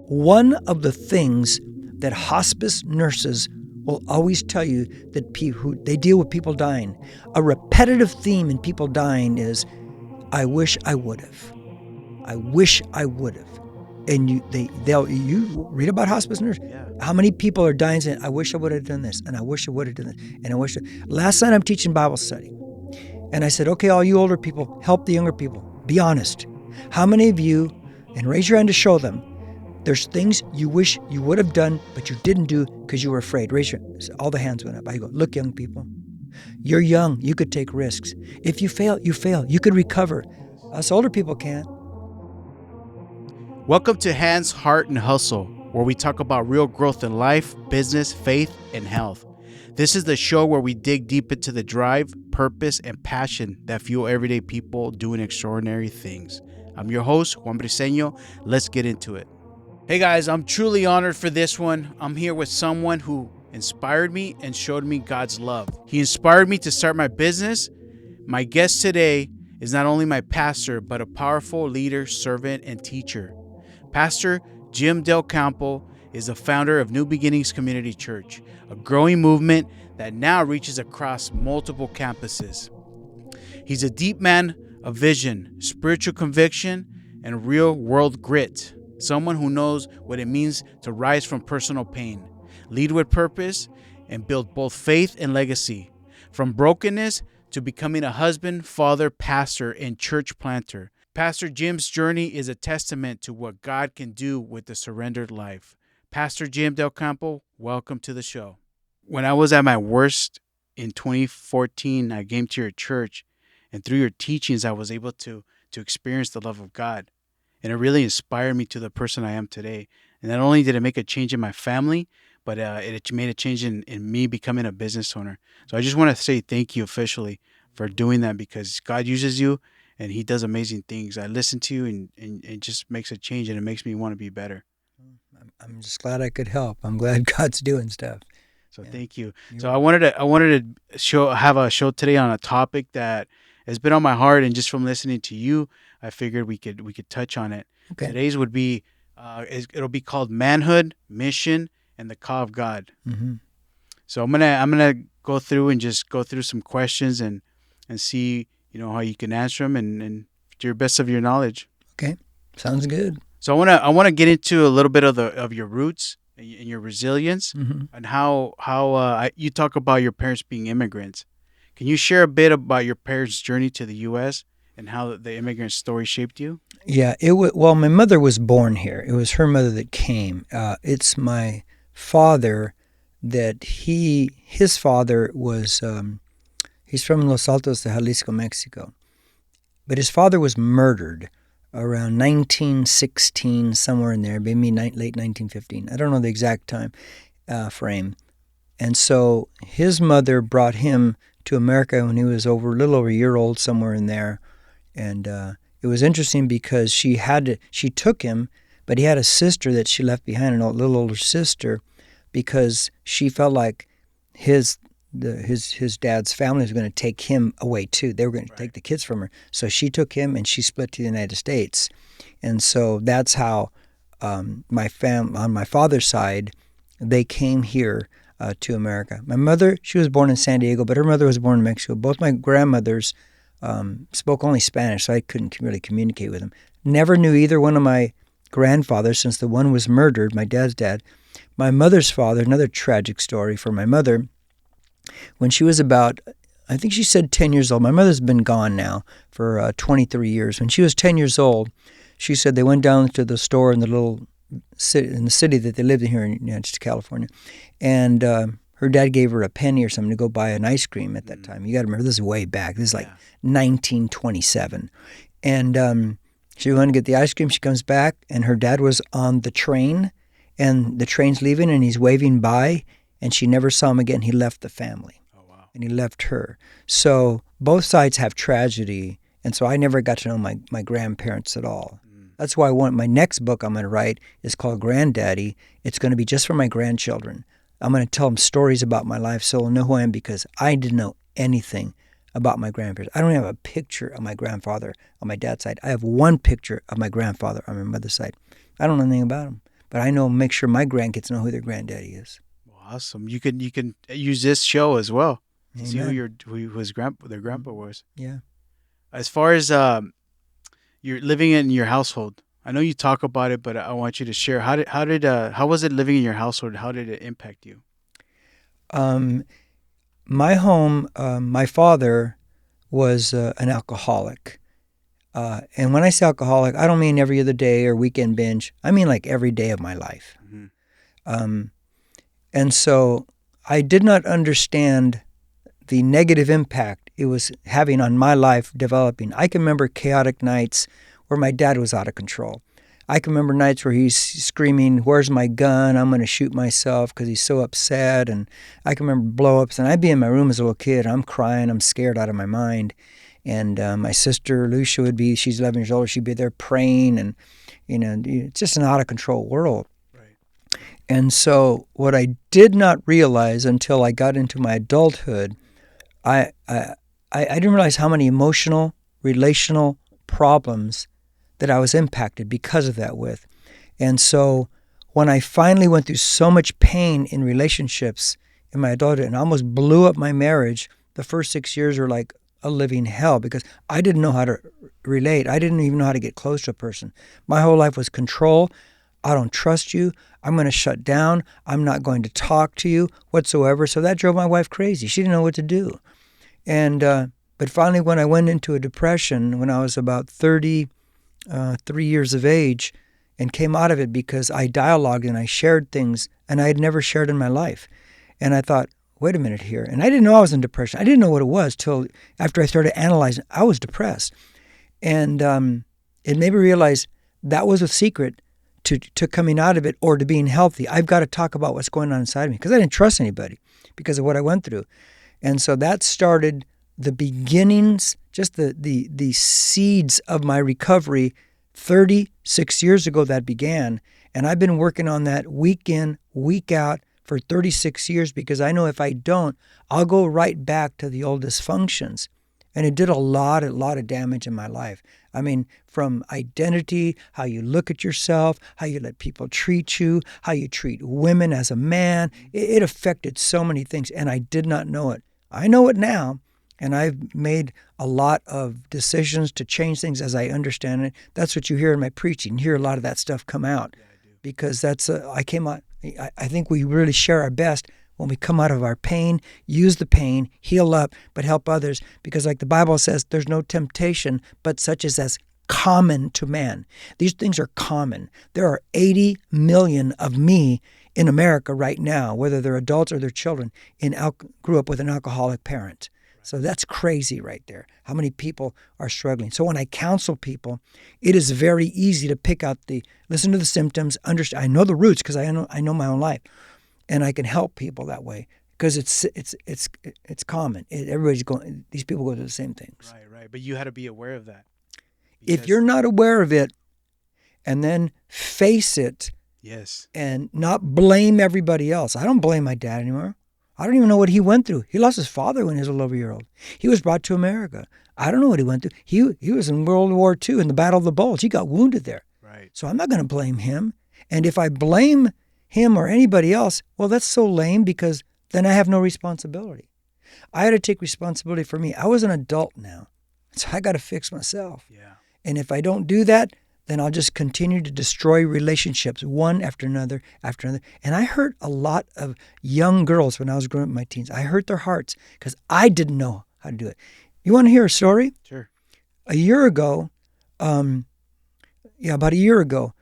One of the things that hospice nurses will always tell you that they deal with people dying. A repetitive theme in people dying is, I wish I would have. I wish I would have. And you read about hospice nurse. Yeah. How many people are dying saying, I wish I would have done this, and I wish I would have done this, and I wish. Last night I'm teaching Bible study, and I said, okay, all you older people, help the younger people. Be honest. How many of you, and raise your hand to show them, there's things you wish you would have done, but you didn't do because you were afraid. Raise your hand. All the hands went up. I go, look, young people, you're young. You could take risks. If you fail, you fail. You could recover. Us older people can't. Welcome to Hands, Heart, and Hustle, where we talk about real growth in life, business, faith, and health. This is the show where we dig deep into the drive, purpose, and passion that fuel everyday people doing extraordinary things. I'm your host, Juan Briseño. Let's get into it. Hey guys, I'm truly honored for this one. I'm here with someone who inspired me and showed me God's love. He inspired me to start my business. My guest today is not only my pastor, but a powerful leader, servant, and teacher. Pastor Jim Del Campo is the founder of New Beginnings Community Church, a growing movement that now reaches across multiple campuses. He's a deep man of vision, spiritual conviction, and real-world grit. Someone who knows what it means to rise from personal pain, lead with purpose, and build both faith and legacy. From brokenness to becoming a husband, father, pastor, and church planter. Pastor Jim's journey is a testament to what God can do with a surrendered life. Pastor Jim Del Campo, welcome to the show. When I was at my worst in 2014, I came to your church, and through your teachings, I was able to experience the love of God. And it really inspired me to the person I am today. And not only did it make a change in my family, but it made a change in me becoming a business owner. So I just want to say thank you officially for doing that, because God uses you and He does amazing things. I listen to you and it just makes a change, and it makes me want to be better. I'm just glad I could help. I'm glad God's doing stuff. So Thank you. So I wanted to have a show today on a topic that has been on my heart, and just from listening to you, I figured we could touch on it. Okay. Today's would be it'll be called Manhood, Mission, and the Call of God. Mm-hmm. So I'm gonna go through some questions and see how you can answer them and to your best of your knowledge. Okay, sounds good. So I wanna get into a little bit of your roots and your resilience, Mm-hmm. and how you talk about your parents being immigrants. Can you share a bit about your parents' journey to the U.S. and how the immigrant story shaped you? Yeah, well, my mother was born here. It was her mother that came. It's my father that his father was, he's from Los Altos de Jalisco, Mexico. But his father was murdered around 1916, somewhere in there, maybe late 1915. I don't know the exact time frame. And so his mother brought him to America when he was a little over a year old, somewhere in there. And it was interesting because she took him, but he had a sister that she left behind, a little older sister, because she felt like his dad's family was going to take him away too. They were going to take the kids from her. So she took him and she split to the United States. And so that's how on my father's side, they came here to America. My mother, she was born in San Diego, but her mother was born in Mexico. Both my grandmothers spoke only Spanish, so I couldn't really communicate with them. Never knew either one of my grandfathers, since the one was murdered, my dad's dad. My mother's father, another tragic story for my mother, when she was about, I think she said 10 years old. My mother's been gone now for 23 years. When she was 10 years old, she said they went down to the store in the city that they lived in here in California, and her dad gave her a penny or something to go buy an ice cream at that time. You got to remember, this is way back. This is like 1927. And she went to get the ice cream. She comes back, and her dad was on the train, and the train's leaving, and he's waving by, and she never saw him again. He left the family. Oh, wow. And he left her. So both sides have tragedy, and so I never got to know my grandparents at all. That's why my next book I'm going to write is called Granddaddy. It's going to be just for my grandchildren. I'm going to tell them stories about my life so they'll know who I am, because I didn't know anything about my grandparents. I don't have a picture of my grandfather on my dad's side. I have one picture of my grandfather on my mother's side. I don't know anything about him. but I know, make sure my grandkids know who their granddaddy is. Awesome. You can use this show as well to see Amen. who their grandpa was. Yeah. As far as you're living in your household, I know you talk about it, but I want you to share how was it living in your household? How did it impact you? My home, my father was an alcoholic. And when I say alcoholic, I don't mean every other day or weekend binge. I mean like every day of my life. Mm-hmm. And so I did not understand the negative impact it was having on my life developing. I can remember chaotic nights where my dad was out of control. I can remember nights where he's screaming, "Where's my gun? I'm going to shoot myself," because he's so upset. And I can remember blow-ups. And I'd be in my room as a little kid. I'm crying. I'm scared out of my mind. And my sister, Lucia, she's 11 years older. She'd be there praying. And, it's just an out-of-control world. Right. And so what I did not realize until I got into my adulthood, I didn't realize how many emotional, relational problems that I was impacted because of that with. And so when I finally went through so much pain in relationships in my adulthood and almost blew up my marriage, the first 6 years were like a living hell because I didn't know how to relate. I didn't even know how to get close to a person. My whole life was control. I don't trust you. I'm going to shut down. I'm not going to talk to you whatsoever. So that drove my wife crazy. She didn't know what to do. And but finally, when I went into a depression when I was about 33 years of age and came out of it because I dialogued and I shared things and I had never shared in my life. And I thought, wait a minute here. And I didn't know I was in depression. I didn't know what it was till after I started analyzing. I was depressed. And it made me realize that was a secret to coming out of it or to being healthy. I've got to talk about what's going on inside me because I didn't trust anybody because of what I went through. And so that started the beginnings, just the seeds of my recovery 36 years ago that began. And I've been working on that week in, week out for 36 years because I know if I don't, I'll go right back to the old dysfunctions. And it did a lot of damage in my life. I mean, from identity, how you look at yourself, how you let people treat you, how you treat women as a man. It affected so many things, and I did not know it. I know it now, and I've made a lot of decisions to change things as I understand it. That's what you hear in my preaching. You hear a lot of that stuff come out because that's I came out. I think we really share our best when we come out of our pain, use the pain, heal up, but help others. Because like the Bible says, there's no temptation but such as common to man. These things are common. There are 80 million of me in America right now, whether they're adults or they're children, grew up with an alcoholic parent. So that's crazy right there, how many people are struggling. So when I counsel people, it is very easy to pick out listen to the symptoms, understand. I know the roots because I know my own life. And I can help people that way because it's common. Everybody's going. These people go through the same things. Right. But you had to be aware of that. If you're not aware of it, and then face it, yes, and not blame everybody else. I don't blame my dad anymore. I don't even know what he went through. He lost his father when he was a little year-old. He was brought to America. I don't know what he went through. He was in World War II in the Battle of the Bulge. He got wounded there. Right. So I'm not going to blame him. And if I blame him or anybody else, well, that's so lame because then I have no responsibility. I had to take responsibility for me. I was an adult now, so I got to fix myself. Yeah. And if I don't do that, then I'll just continue to destroy relationships one after another after another. And I hurt a lot of young girls when I was growing up in my teens. I hurt their hearts because I didn't know how to do it. You want to hear a story? Sure. A year ago, about a year ago,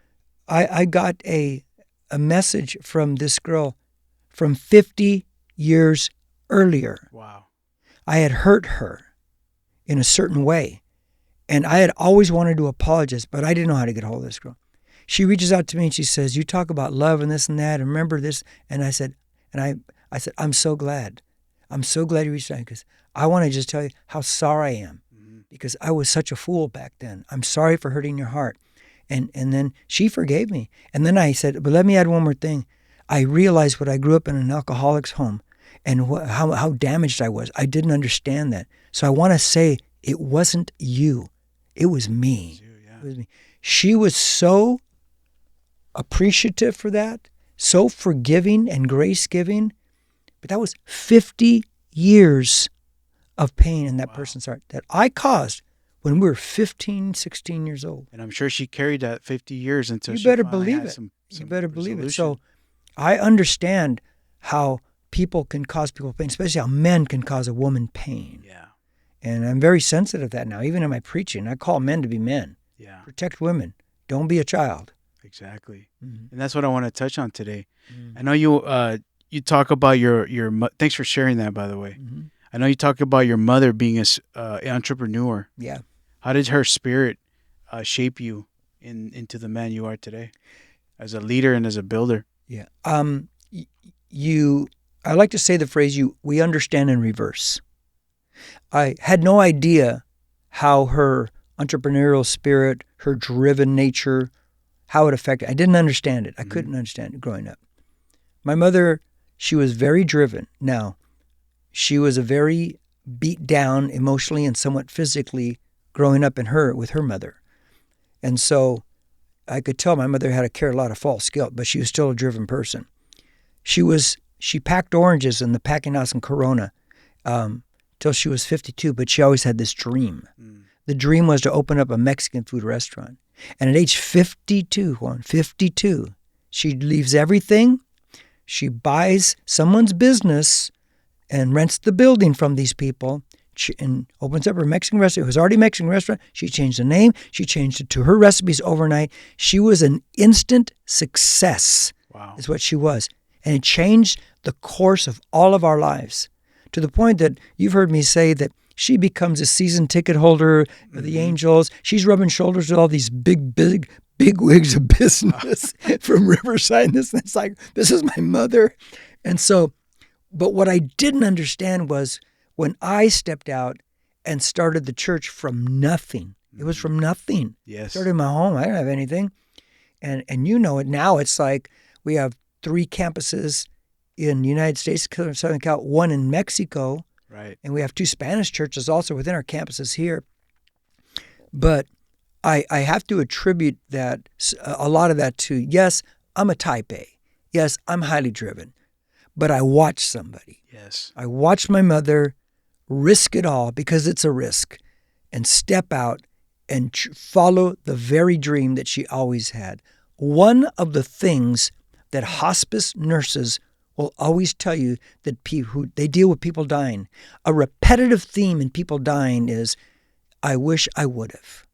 I got a message from this girl from 50 years earlier. Wow. I had hurt her in a certain way, and I had always wanted to apologize, but I didn't know how to get a hold of this girl. She reaches out to me and she says, "You talk about love and this and that, and remember this?" And I said, "I'm so glad. I'm so glad you reached out because I want to just tell you how sorry I am because I was such a fool back then. I'm sorry for hurting your heart." And then she forgave me. And then I said, but let me add one more thing. I realized when I grew up in an alcoholic's home and how damaged I was. I didn't understand that. So I want to say it wasn't you. It was me. It was you, yeah. It was me. She was so appreciative for that, so forgiving and grace-giving. But that was 50 years of pain in that person's heart that I caused when we were 15, 16 years old. And I'm sure she carried that 50 years until You she better finally believe had it. some You better believe it. resolution. So I understand how people can cause people pain, especially how men can cause a woman pain. Yeah. And I'm very sensitive to that now. Even in my preaching, I call men to be men. Yeah. Protect women. Don't be a child. Exactly. Mm-hmm. And that's what I want to touch on today. Mm-hmm. I know you talk about your thanks for sharing that, by the way. Mm-hmm. I know you talk about your mother being an entrepreneur. Yeah. How did her spirit shape you into the man you are today, as a leader and as a builder? Yeah. I like to say the phrase, we understand in reverse. I had no idea how her entrepreneurial spirit, her driven nature, how it affected. I didn't understand it. I couldn't understand it growing up. My mother, she was very driven. Now, she was a very beat down emotionally and somewhat physically growing up with her mother. And so I could tell my mother had to carry a lot of false guilt, but she was still a driven person. She packed oranges in the packing house in Corona till she was 52, but she always had this dream. The dream was to open up a Mexican food restaurant. And at age 52, she leaves everything. She buys someone's business and rents the building from these people and opens up her Mexican restaurant. It was already a Mexican restaurant. She changed the name. She changed it to her recipes overnight. She was an instant success. Wow. Is what she was. And it changed the course of all of our lives to the point that you've heard me say that she becomes a season ticket holder of the Angels. She's rubbing shoulders with all these big wigs of business from Riverside. And it's like, this is my mother. And so, but what I didn't understand was when I stepped out and started the church from nothing. It was from nothing. Yes. Started in my home. I didn't have anything. And you know it now. It's like we have 3 campuses in the United States, Southern Cal, 1 in Mexico. Right. And we have 2 Spanish churches also within our campuses here. But I have to attribute that, a lot of that to, yes, I'm a type A. Yes, I'm highly driven. But I watched somebody. Yes. I watched my mother risk it all, because it's a risk, and step out and follow the very dream that she always had. One of the things that hospice nurses will always tell you that they deal with people dying. A repetitive theme in people dying is, I wish I would have.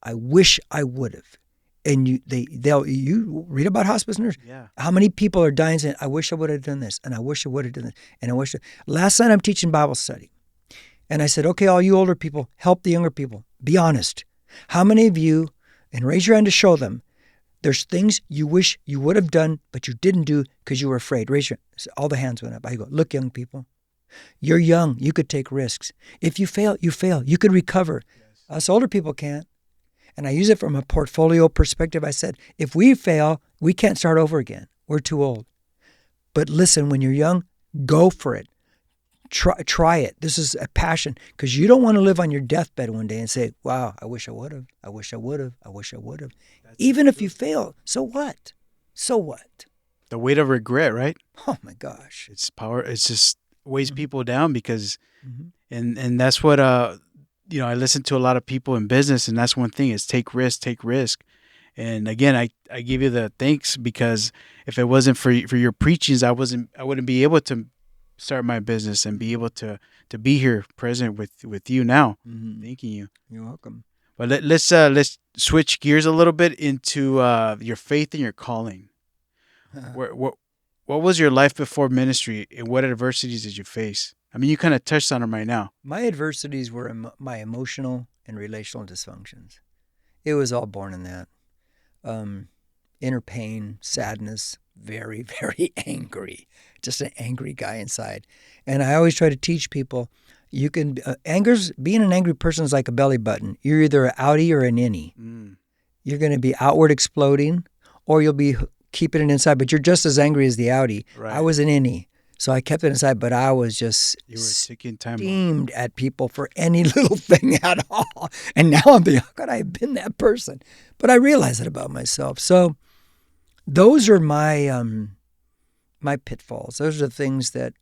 I wish I would have. And you read about hospice nurses. Yeah. How many people are dying saying, I wish I would have done this, and I wish I would have done this, and I wish. Last night I'm teaching Bible study. And I said, okay, all you older people, help the younger people. Be honest. How many of you, and raise your hand to show them, there's things you wish you would have done, but you didn't do because you were afraid. Raise your hand. All the hands went up. I go, look, young people, you're young. You could take risks. If you fail, you fail. You could recover. Yes. Us older people can't. And I use it from a portfolio perspective. I said, if we fail, we can't start over again. We're too old. But listen, when you're young, go for it. Try it. This is a passion, because you don't want to live on your deathbed one day and say, wow, I wish I would have. I wish I would have. I wish I would have. Even if you fail, so what? So what? The weight of regret, right? Oh my gosh. It's power. It's just weighs people down because, and that's what, I listen to a lot of people in business, and that's one thing is take risk. And again, I give you the thanks, because if it wasn't for your preachings, I wouldn't be able to start my business and be able to be here present with you now. Thanking you. You're welcome. But let's switch gears a little bit into your faith and your calling. What was your life before ministry, and what adversities did you face? I mean, you kind of touched on them right now. My adversities were my emotional and relational dysfunctions. It was all born in that. Inner pain, sadness, very, very angry. Just an angry guy inside. And I always try to teach people, you can, being an angry person is like a belly button. You're either an outie or an innie. You're going to be outward exploding, or you'll be keeping it inside, but you're just as angry as the outie. Right. I was an innie. So I kept it inside, but I was just steamed at people for any little thing at all. And now I'm thinking, how could I have been that person? But I realize it about myself. So those are my pitfalls. Those are the things that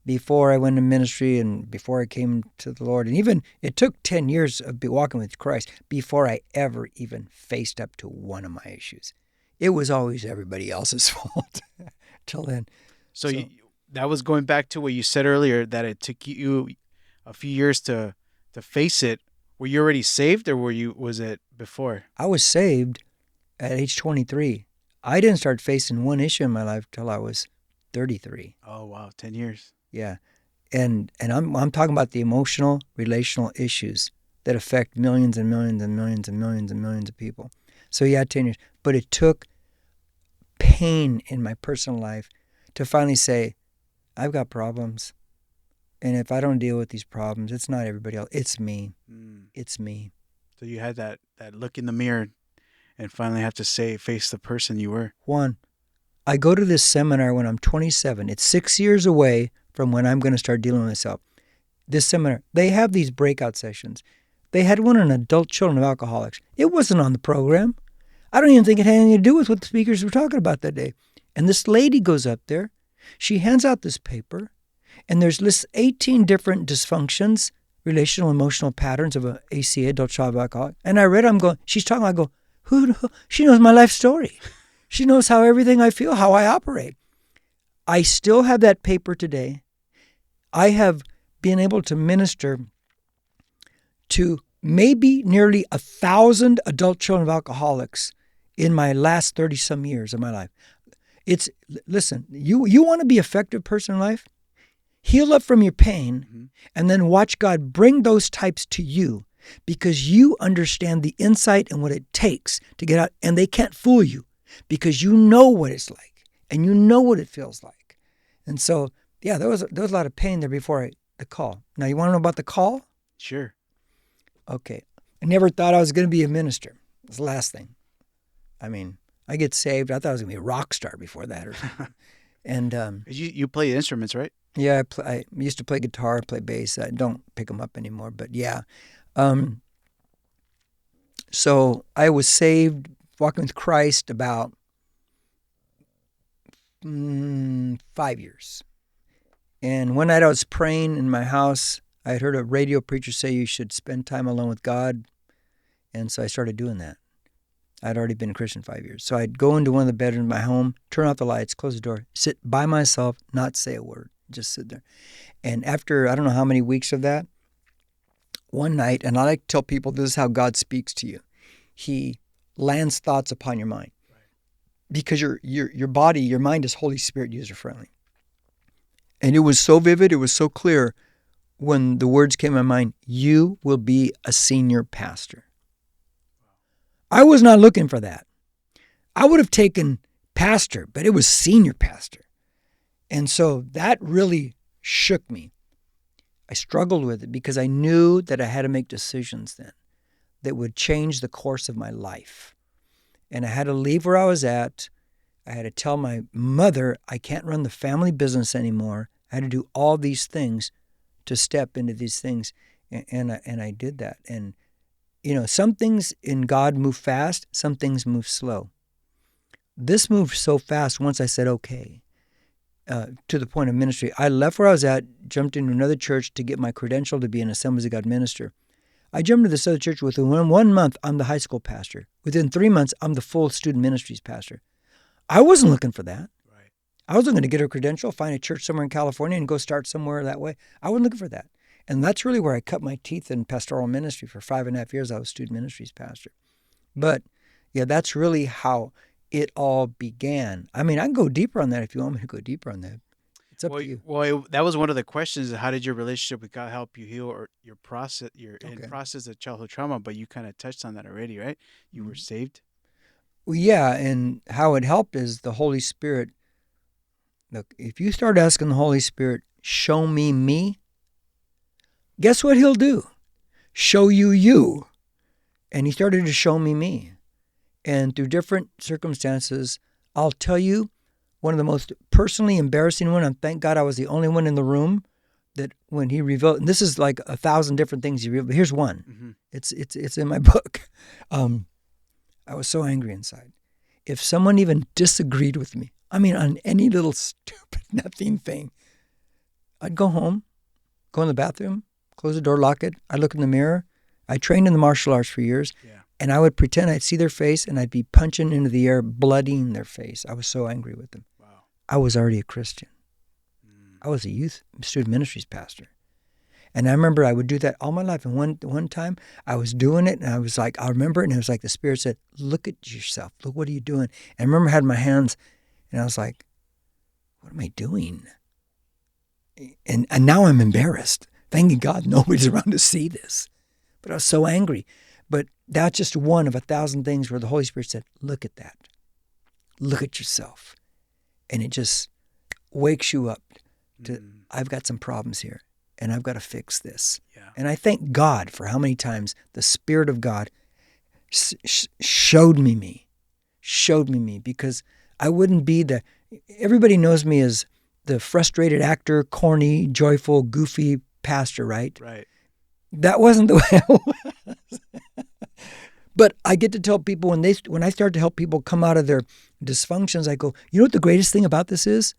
before I went to ministry and before I came to the Lord, and even it took 10 years of walking with Christ before I ever even faced up to one of my issues. It was always everybody else's fault till then. So that was going back to what you said earlier, that it took you a few years to face it. Were you already saved, or was it before? I was saved at age 23. I didn't start facing one issue in my life till I was 33. Oh wow, 10 years. Yeah. And I'm talking about the emotional, relational issues that affect millions and millions and millions and millions and millions of people. So yeah, 10 years. But it took pain in my personal life to finally say, I've got problems. And if I don't deal with these problems, it's not everybody else. It's me. It's me. So you had that look in the mirror and finally have to face the person you were. Juan, I go to this seminar when I'm 27. It's 6 years away from when I'm going to start dealing with myself. This seminar, they have these breakout sessions. They had one on adult children of alcoholics. It wasn't on the program. I don't even think it had anything to do with what the speakers were talking about that day. And this lady goes up there. She hands out this paper, and there's lists 18 different dysfunctions, relational emotional patterns of an ACA, adult child of alcoholic. And I read, I'm going, she's talking, I go, who? She knows my life story. She knows how everything I feel, how I operate. I still have that paper today. I have been able to minister to maybe nearly 1,000 adult children of alcoholics in my last 30-some years of my life. Listen, you want to be an effective person in life? Heal up from your pain and then watch God bring those types to you because you understand the insight and what it takes to get out, and they can't fool you because you know what it's like and you know what it feels like. And so, yeah, there was a lot of pain there before the call. Now, you want to know about the call? Sure. Okay. I never thought I was going to be a minister. That's the last thing. I mean, I get saved. I thought I was going to be a rock star before that or something. And you play instruments, right? Yeah, I used to play guitar, play bass. I don't pick them up anymore, but yeah. So I was saved, walking with Christ, about 5 years. And one night I was praying in my house. I had heard a radio preacher say you should spend time alone with God. And so I started doing that. I'd already been a Christian 5 years. So I'd go into one of the bedrooms of my home, turn off the lights, close the door, sit by myself, not say a word, just sit there. And after, I don't know how many weeks of that, one night, and I like to tell people this is how God speaks to you. He lands thoughts upon your mind. Because your body, your mind is Holy Spirit user-friendly. And it was so vivid, it was so clear when the words came to my mind, you will be a senior pastor. I was not looking for that. I would have taken pastor, but it was senior pastor. And so that really shook me. I struggled with it because I knew that I had to make decisions then that would change the course of my life. And I had to leave where I was at. I had to tell my mother I can't run the family business anymore. I had to do all these things to step into these things. And I did that. And, you know, some things in God move fast, some things move slow. This moved so fast once I said, okay, to the point of ministry. I left where I was at, jumped into another church to get my credential to be an Assemblies of God minister. I jumped to this other church. Within 1 month, I'm the high school pastor. Within 3 months, I'm the full student ministries pastor. I wasn't looking for that. Right. I was looking to get a credential, find a church somewhere in California, and go start somewhere that way. I wasn't looking for that. And that's really where I cut my teeth in pastoral ministry. For 5.5 years, I was student ministries pastor. But, yeah, that's really how it all began. I mean, I can go deeper on that if you want me to go deeper on that. It's up to you. Well, that was one of the questions. How did your relationship with God help you heal or in process of childhood trauma? But you kind of touched on that already, right? You were saved. Well, yeah, and how it helped is the Holy Spirit. Look, if you start asking the Holy Spirit, show me, guess what he'll do? Show you. And he started to show me. And through different circumstances, I'll tell you, one of the most personally embarrassing one, and thank God I was the only one in the room that when he revealed, and this is like 1,000 different things he revealed, but here's one. Mm-hmm. It's in my book. I was so angry inside. if someone even disagreed with me, I mean, on any little stupid nothing thing, I'd go home, go in the bathroom, close the door, lock it. I'd look in the mirror. I trained in the martial arts for years, and I would pretend I'd see their face, and I'd be punching into the air, bloodying their face. I was so angry with them. Wow. I was already a Christian. I was a youth student ministries pastor. And I remember I would do that all my life. And one time I was doing it, and I was like, I remember it, and it was like the Spirit said, look at yourself. Look, what are you doing? And I remember I had my hands, and I was like, what am I doing? And now I'm embarrassed. Thank God nobody's around to see this. But I was so angry. But that's just one of 1,000 things where the Holy Spirit said, look at that. Look at yourself. And it just wakes you up to, I've got some problems here, and I've got to fix this. Yeah. And I thank God for how many times the Spirit of God showed me me, because I wouldn't be everybody knows me as the frustrated actor, corny, joyful, goofy pastor, right? Right. That wasn't the way I was. But I get to tell people when I start to help people come out of their dysfunctions, I go, you know what the greatest thing about this is?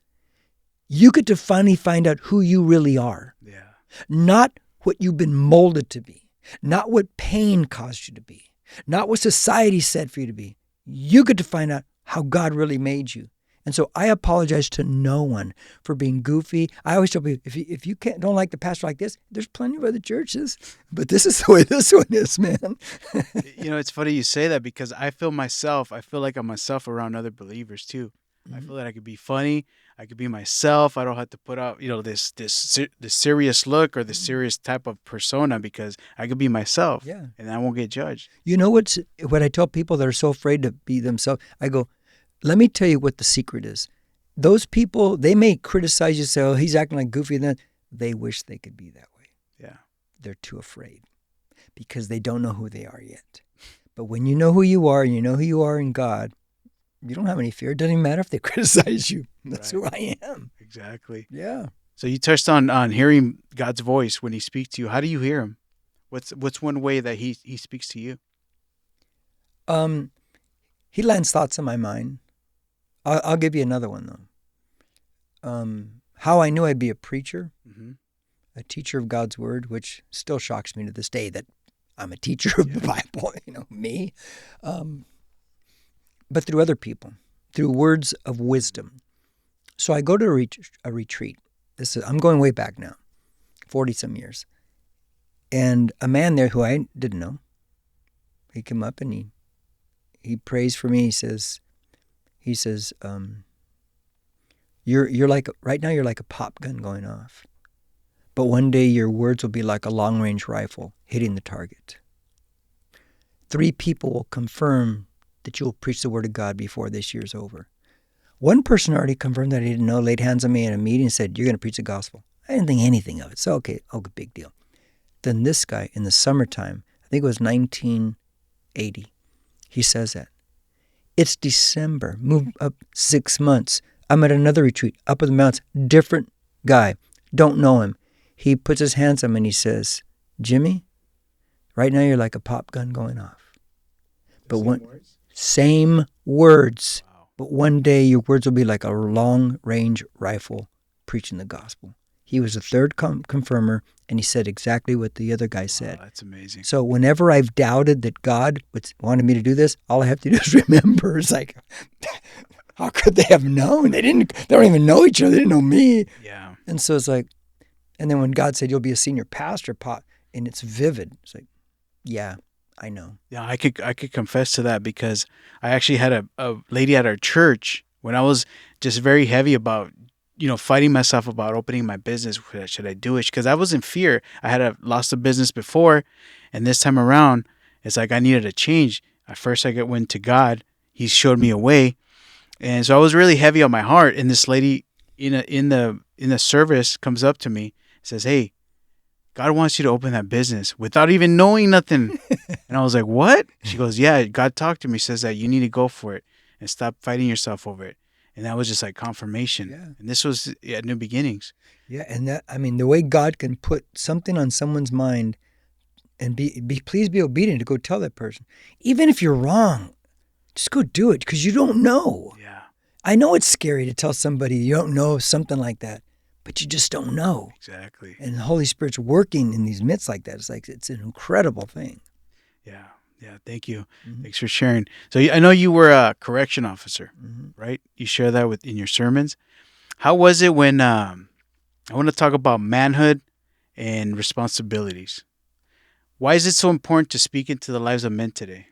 You get to finally find out who you really are. Yeah. Not what you've been molded to be. Not what pain caused you to be. Not what society said for you to be. You get to find out how God really made you. And so I apologize to no one for being goofy. I always tell people, if you don't like the pastor like this, there's plenty of other churches. But this is the way this one is, man. It's funny you say that, because I feel like I'm myself around other believers too. I feel that I could be funny. I could be myself. I don't have to put out, this serious look or the serious type of persona, because I could be myself. Yeah. And I won't get judged. You know what I tell people that are so afraid to be themselves? I go, let me tell you what the secret is. Those people, they may criticize you, say, oh, he's acting like goofy. And then they wish they could be that way. Yeah. They're too afraid because they don't know who they are yet. But when you know who you are, and you know who you are in God, you don't have any fear. It doesn't even matter if they criticize you. That's who I am. Exactly. Yeah. So you touched on hearing God's voice when he speaks to you. How do you hear him? What's one way that he speaks to you? He lands thoughts in my mind. I'll give you another one, though. How I knew I'd be a preacher, a teacher of God's word, which still shocks me to this day that I'm a teacher of the Bible, me. But through other people, through words of wisdom. So I go to a retreat. I'm going way back now, 40-some years. And a man there who I didn't know, he came up and he prays for me. He says, you're like, right now you're like a pop gun going off. But one day your words will be like a long-range rifle hitting the target. 3 people will confirm that you'll preach the word of God before this year's over. One person already confirmed that I didn't know, laid hands on me in a meeting and said, you're going to preach the gospel. I didn't think anything of it. So, okay, big deal. Then this guy in the summertime, I think it was 1980, he says that. It's December, move up 6 months. I'm at another retreat, up in the mountains, different guy, don't know him. He puts his hands on me and he says, Jimmy, right now you're like a pop gun going off. Same words. Wow. But one day your words will be like a long-range rifle preaching the gospel. He was the third confirmer, and he said exactly what the other guy said. That's amazing. So whenever I've doubted that God wanted me to do this, all I have to do is remember. It's like, how could they have known? They don't even know each other. They didn't know me. Yeah. And so it's like, and then when God said, you'll be a senior pastor, and it's vivid. It's like, yeah, I know. Yeah, I could confess to that, because I actually had a lady at our church when I was just very heavy about, fighting myself about opening my business. Should I do it? Because I was in fear. I had lost a business before, and this time around, it's like I needed a change. At first, I went to God. He showed me a way, and so I was really heavy on my heart. And this lady in the service comes up to me, says, "Hey, God wants you to open that business," without even knowing nothing. And I was like, what? She goes, yeah, God talked to me, says that you need to go for it and stop fighting yourself over it. And that was just like confirmation. Yeah. And this was at New Beginnings. Yeah, and the way God can put something on someone's mind and please be obedient to go tell that person. Even if you're wrong, Just go do it because you don't know. Yeah. I know it's scary to tell somebody you don't know something like that, but you just don't know. Exactly. And the Holy Spirit's working in these midst like that. It's an incredible thing. Yeah. Yeah. Thank you. Mm-hmm. Thanks for sharing. So I know you were a correction officer, Mm-hmm. right? You share that in your sermons. How was it when I want to talk about manhood and responsibilities? Why is it so important to speak into the lives of men today?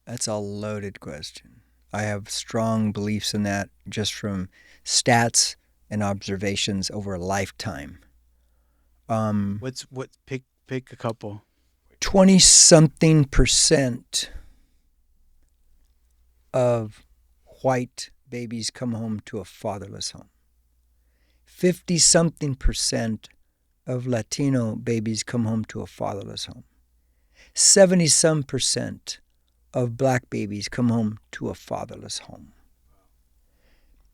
That's a loaded question. I have strong beliefs in that just from stats and observations over a lifetime. Pick a couple. 20-something% of white babies come home to a fatherless home. 50-something% of Latino babies come home to a fatherless home. 70-some% of black babies come home to a fatherless home.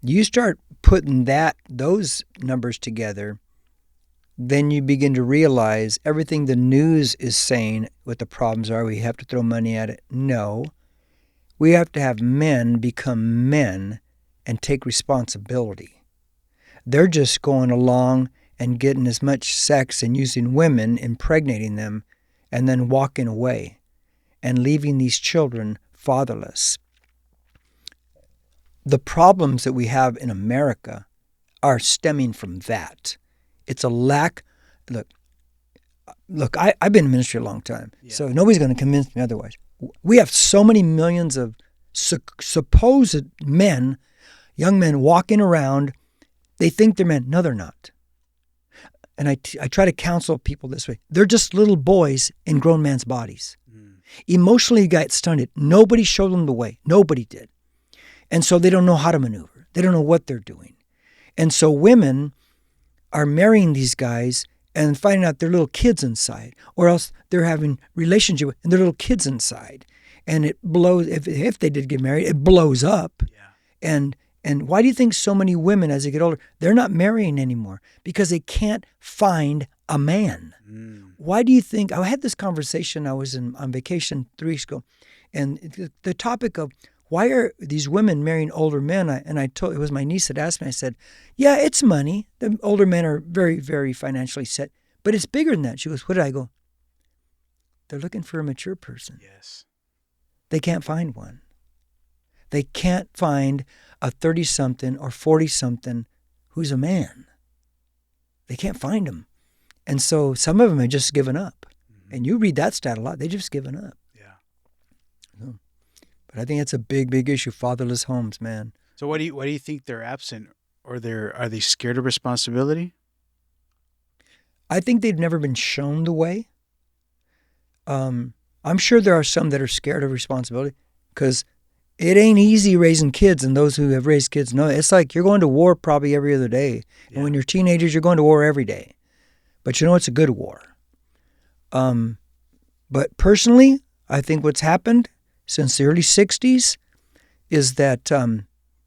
You start putting those numbers together, then you begin to realize everything the news is saying what the problems are. We have to throw money at it. No. We have to have men become men and take responsibility. They're just going along and getting as much sex and using women, impregnating them, and then walking away and leaving these children fatherless. The problems that we have in America are stemming from that. It's a lack. Look, I've been in ministry a long time, so nobody's going to convince me otherwise. We have so many millions of supposed men, young men walking around. They think they're men. No, they're not. And I try to counsel people this way. They're just little boys in grown men's bodies. Emotionally, got stunted. Nobody showed them the way. Nobody did. And so they don't know how to maneuver. They don't know what they're doing. And so women are marrying these guys and finding out they're little kids inside, or else they're having relationship with and they're little kids inside. And it blows, if they did get married, it blows up. Yeah. And why do you think so many women, as they get older, they're not marrying anymore? Because they can't find a man. Why do you think, I had this conversation, I was on vacation 3 weeks ago, and the topic of, why are these women marrying older men? I told, it was my niece that asked me, I said, yeah, it's money. The older men are very, very financially set, but it's bigger than that. She goes, what did I go? They're looking for a mature person. Yes. They can't find one. They can't find a 30-something or 40-something who's a man. They can't find them. And so some of them have just given up. Mm-hmm. And you read that stat a lot. They've just given up. Yeah. So, but I think it's a big, big issue. Fatherless homes, man. So why do you think they're absent, or are they scared of responsibility? I think they've never been shown the way. I'm sure there are some that are scared of responsibility because it ain't easy raising kids, and those who have raised kids know it's like you're going to war probably every other day. Yeah. And when you're teenagers, you're going to war every day. But you know, it's a good war. But personally, I think what's happened since the early 60s is that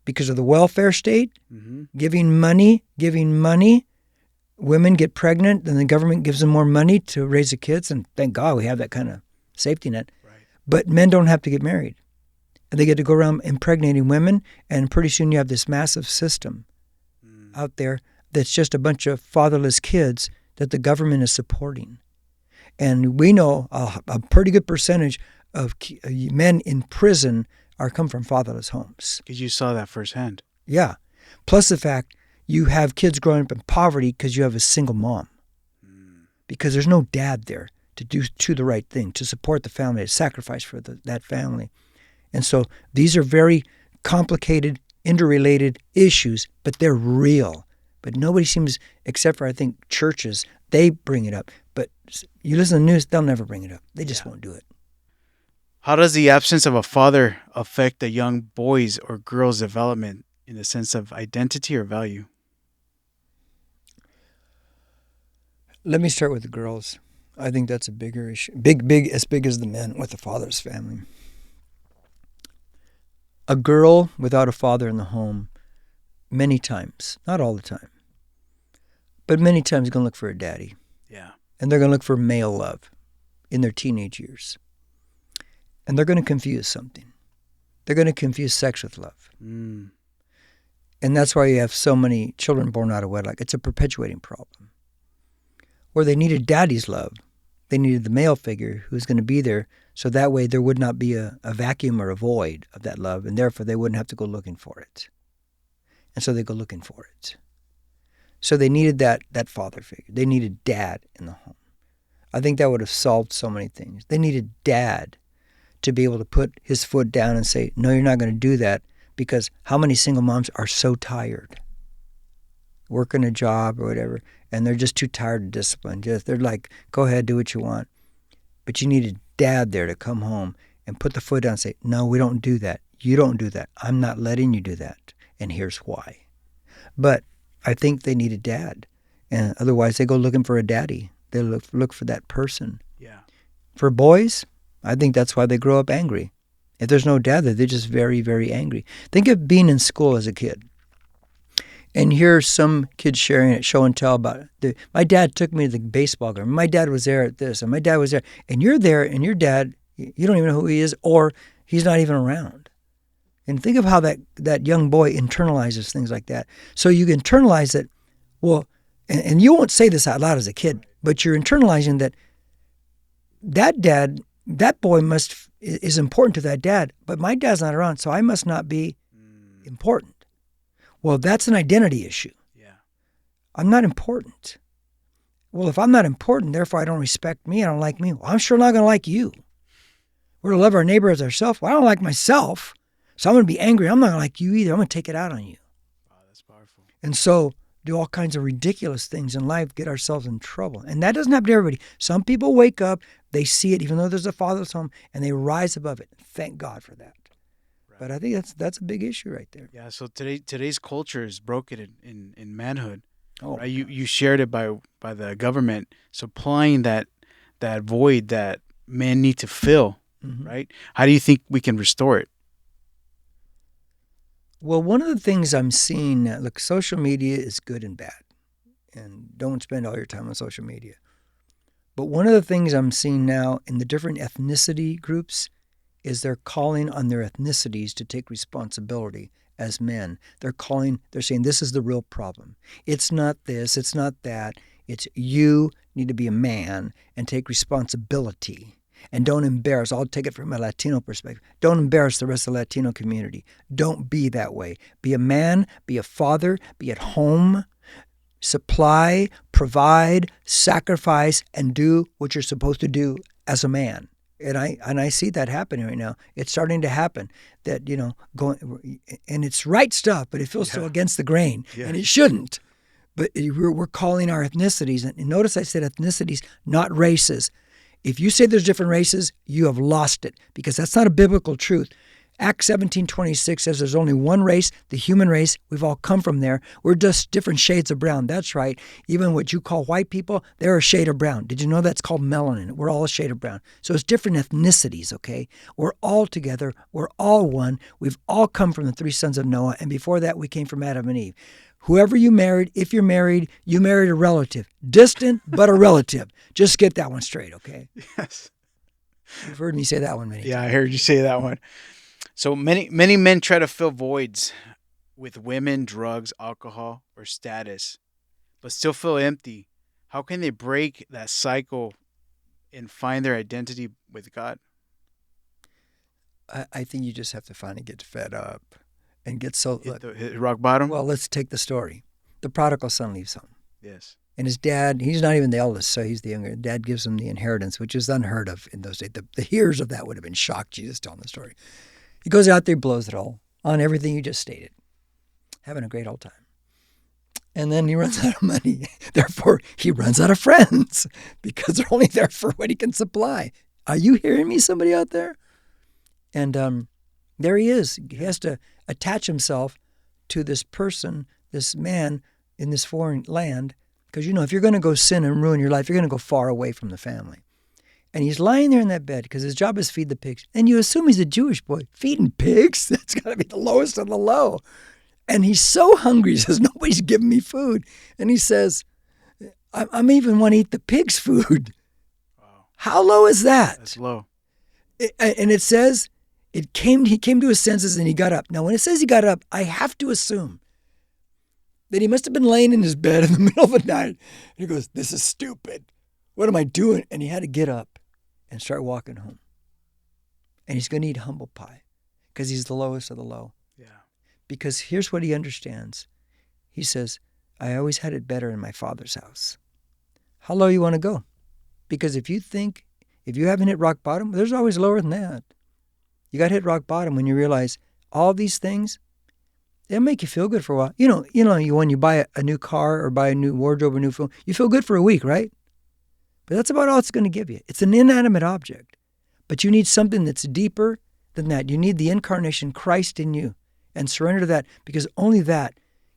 because of the welfare state, giving money, women get pregnant, then the government gives them more money to raise the kids, and thank God we have that kind of safety net. Right. But men don't have to get married. And they get to go around impregnating women, and pretty soon you have this massive system out there that's just a bunch of fatherless kids that the government is supporting. And we know a pretty good percentage of men in prison come from fatherless homes. Because you saw that firsthand. Yeah. Plus the fact you have kids growing up in poverty because you have a single mom. Because there's no dad there to do the right thing, to support the family, to sacrifice for that family. And so these are very complicated, interrelated issues, but they're real. But nobody seems, except for I think churches, they bring it up. But you listen to the news, they'll never bring it up. They just won't do it. How does the absence of a father affect a young boy's or girl's development in the sense of identity or value? Let me start with the girls. I think that's a bigger issue. Big, as big as the men with the father's family. A girl without a father in the home, many times, not all the time, but many times going to look for a daddy. Yeah. And they're going to look for male love in their teenage years. And they're going to confuse something. They're going to confuse sex with love. Mm. And that's why you have so many children born out of wedlock. It's a perpetuating problem. Where they needed daddy's love. They needed the male figure who's going to be there, so that way there would not be a vacuum or a void of that love, and therefore they wouldn't have to go looking for it. And so they go looking for it. So they needed that father figure. They needed dad in the home. I think that would have solved so many things. They needed dad to be able to put his foot down and say, no, you're not going to do that, because how many single moms are so tired, working a job or whatever, and they're just too tired to discipline. They're like, go ahead, do what you want. But you needed dad there to come home and put the foot down and say, no, we don't do that. You don't do that. I'm not letting you do that. And here's why. But I think they needed dad. And otherwise they go looking for a daddy. They look for that person. Yeah. For boys, I think that's why they grow up angry. If there's no dad there, they're just very, very angry. Think of being in school as a kid. And here's some kids sharing it, show and tell about it. My dad took me to the baseball game. My dad was there at this, and my dad was there. And you're there, and your dad, you don't even know who he is, or he's not even around. And think of how that young boy internalizes things like that. So you internalize it, well, and you won't say this out loud as a kid, but you're internalizing that dad, that boy is important to that dad, but my dad's not around, so I must not be important. Well, that's an identity issue. Yeah. I'm not important. Well, if I'm not important, therefore I don't respect me, I don't like me, well, I'm sure not going to like you. We're to love our neighbor as ourselves. Well, I don't like myself, so I'm going to be angry. I'm not going to like you either. I'm going to take it out on you. Wow, that's powerful. And so do all kinds of ridiculous things in life, get ourselves in trouble. And that doesn't happen to everybody. Some people wake up, they see it, even though there's a father's home, and they rise above it. Thank God for that. But I think that's a big issue right there. Yeah. So today's culture is broken in manhood. Oh, right? You shared it by the government supplying that void that men need to fill. mm-hmm. Right? How do you think we can restore it? Well, one of the things I'm seeing, look, social media is good and bad. And don't spend all your time on social media. But one of the things I'm seeing now in the different ethnicity groups is they're calling on their ethnicities to take responsibility as men. They're saying this is the real problem. It's not this, it's not that. It's you need to be a man and take responsibility. And don't embarrass, I'll take it from a Latino perspective, don't embarrass the rest of the Latino community. Don't be that way. Be a man, be a father, be at home, supply, provide, sacrifice, and do what you're supposed to do as a man. And I see that happening right now. It's starting to happen. That going, and it's right stuff, but it feels so against the grain, and it shouldn't. But we're calling our ethnicities, and notice I said ethnicities, not races. If you say there's different races, you have lost it, because that's not a biblical truth. Acts 17:26 says there's only one race, the human race. We've all come from there. We're just different shades of brown. That's right. Even what you call white people, they're a shade of brown. Did you know that's called melanin? We're all a shade of brown. So it's different ethnicities, okay? We're all together. We're all one. We've all come from the three sons of Noah, and before that, we came from Adam and Eve. Whoever you married, if you're married, you married a relative. Distant, but a relative. Just get that one straight, okay? Yes. You've heard me say that one many times. Yeah, I heard you say that one. So many men try to fill voids with women, drugs, alcohol, or status, but still feel empty. How can they break that cycle and find their identity with God? I think you just have to finally get fed up and get so... Hit rock bottom? Well, let's take the story. The prodigal son leaves home. Yes. And his dad, he's not even the eldest, so he's the younger. Dad gives him the inheritance, which is unheard of in those days. The hearers of that would have been shocked, Jesus telling the story. He goes out there, blows it all on everything you just stated, having a great old time. And then he runs out of money. Therefore, he runs out of friends because they're only there for what he can supply. Are you hearing me, somebody out there? And there he is. He has to attach himself to this person, this man in this foreign land, because, if you're going to go sin and ruin your life, you're going to go far away from the family. And he's lying there in that bed because his job is feed the pigs. And you assume he's a Jewish boy. Feeding pigs? That's got to be the lowest of the low. And he's so hungry. He says, nobody's giving me food. And he says, I'm even want to eat the pig's food. Wow. How low is that? That's low. And it says he came to his senses and he got up. Now, when it says he got up, I have to assume that he must have been laying in his bed in the middle of the night. And he goes, this is stupid. What am I doing? And he had to get up and start walking home. And he's going to eat humble pie because he's the lowest of the low. Yeah. Because here's what he understands. He says, I always had it better in my Father's house. How low you want to go? Because if you haven't hit rock bottom, there's always lower than that. You got to hit rock bottom when you realize all these things, they'll make you feel good for a while. You know, when you buy a new car or buy a new wardrobe or new phone, you feel good for a week, right? But that's about all it's going to give you. It's an inanimate object. But you need something that's deeper than that. You need the incarnation Christ in you and surrender to that, because only that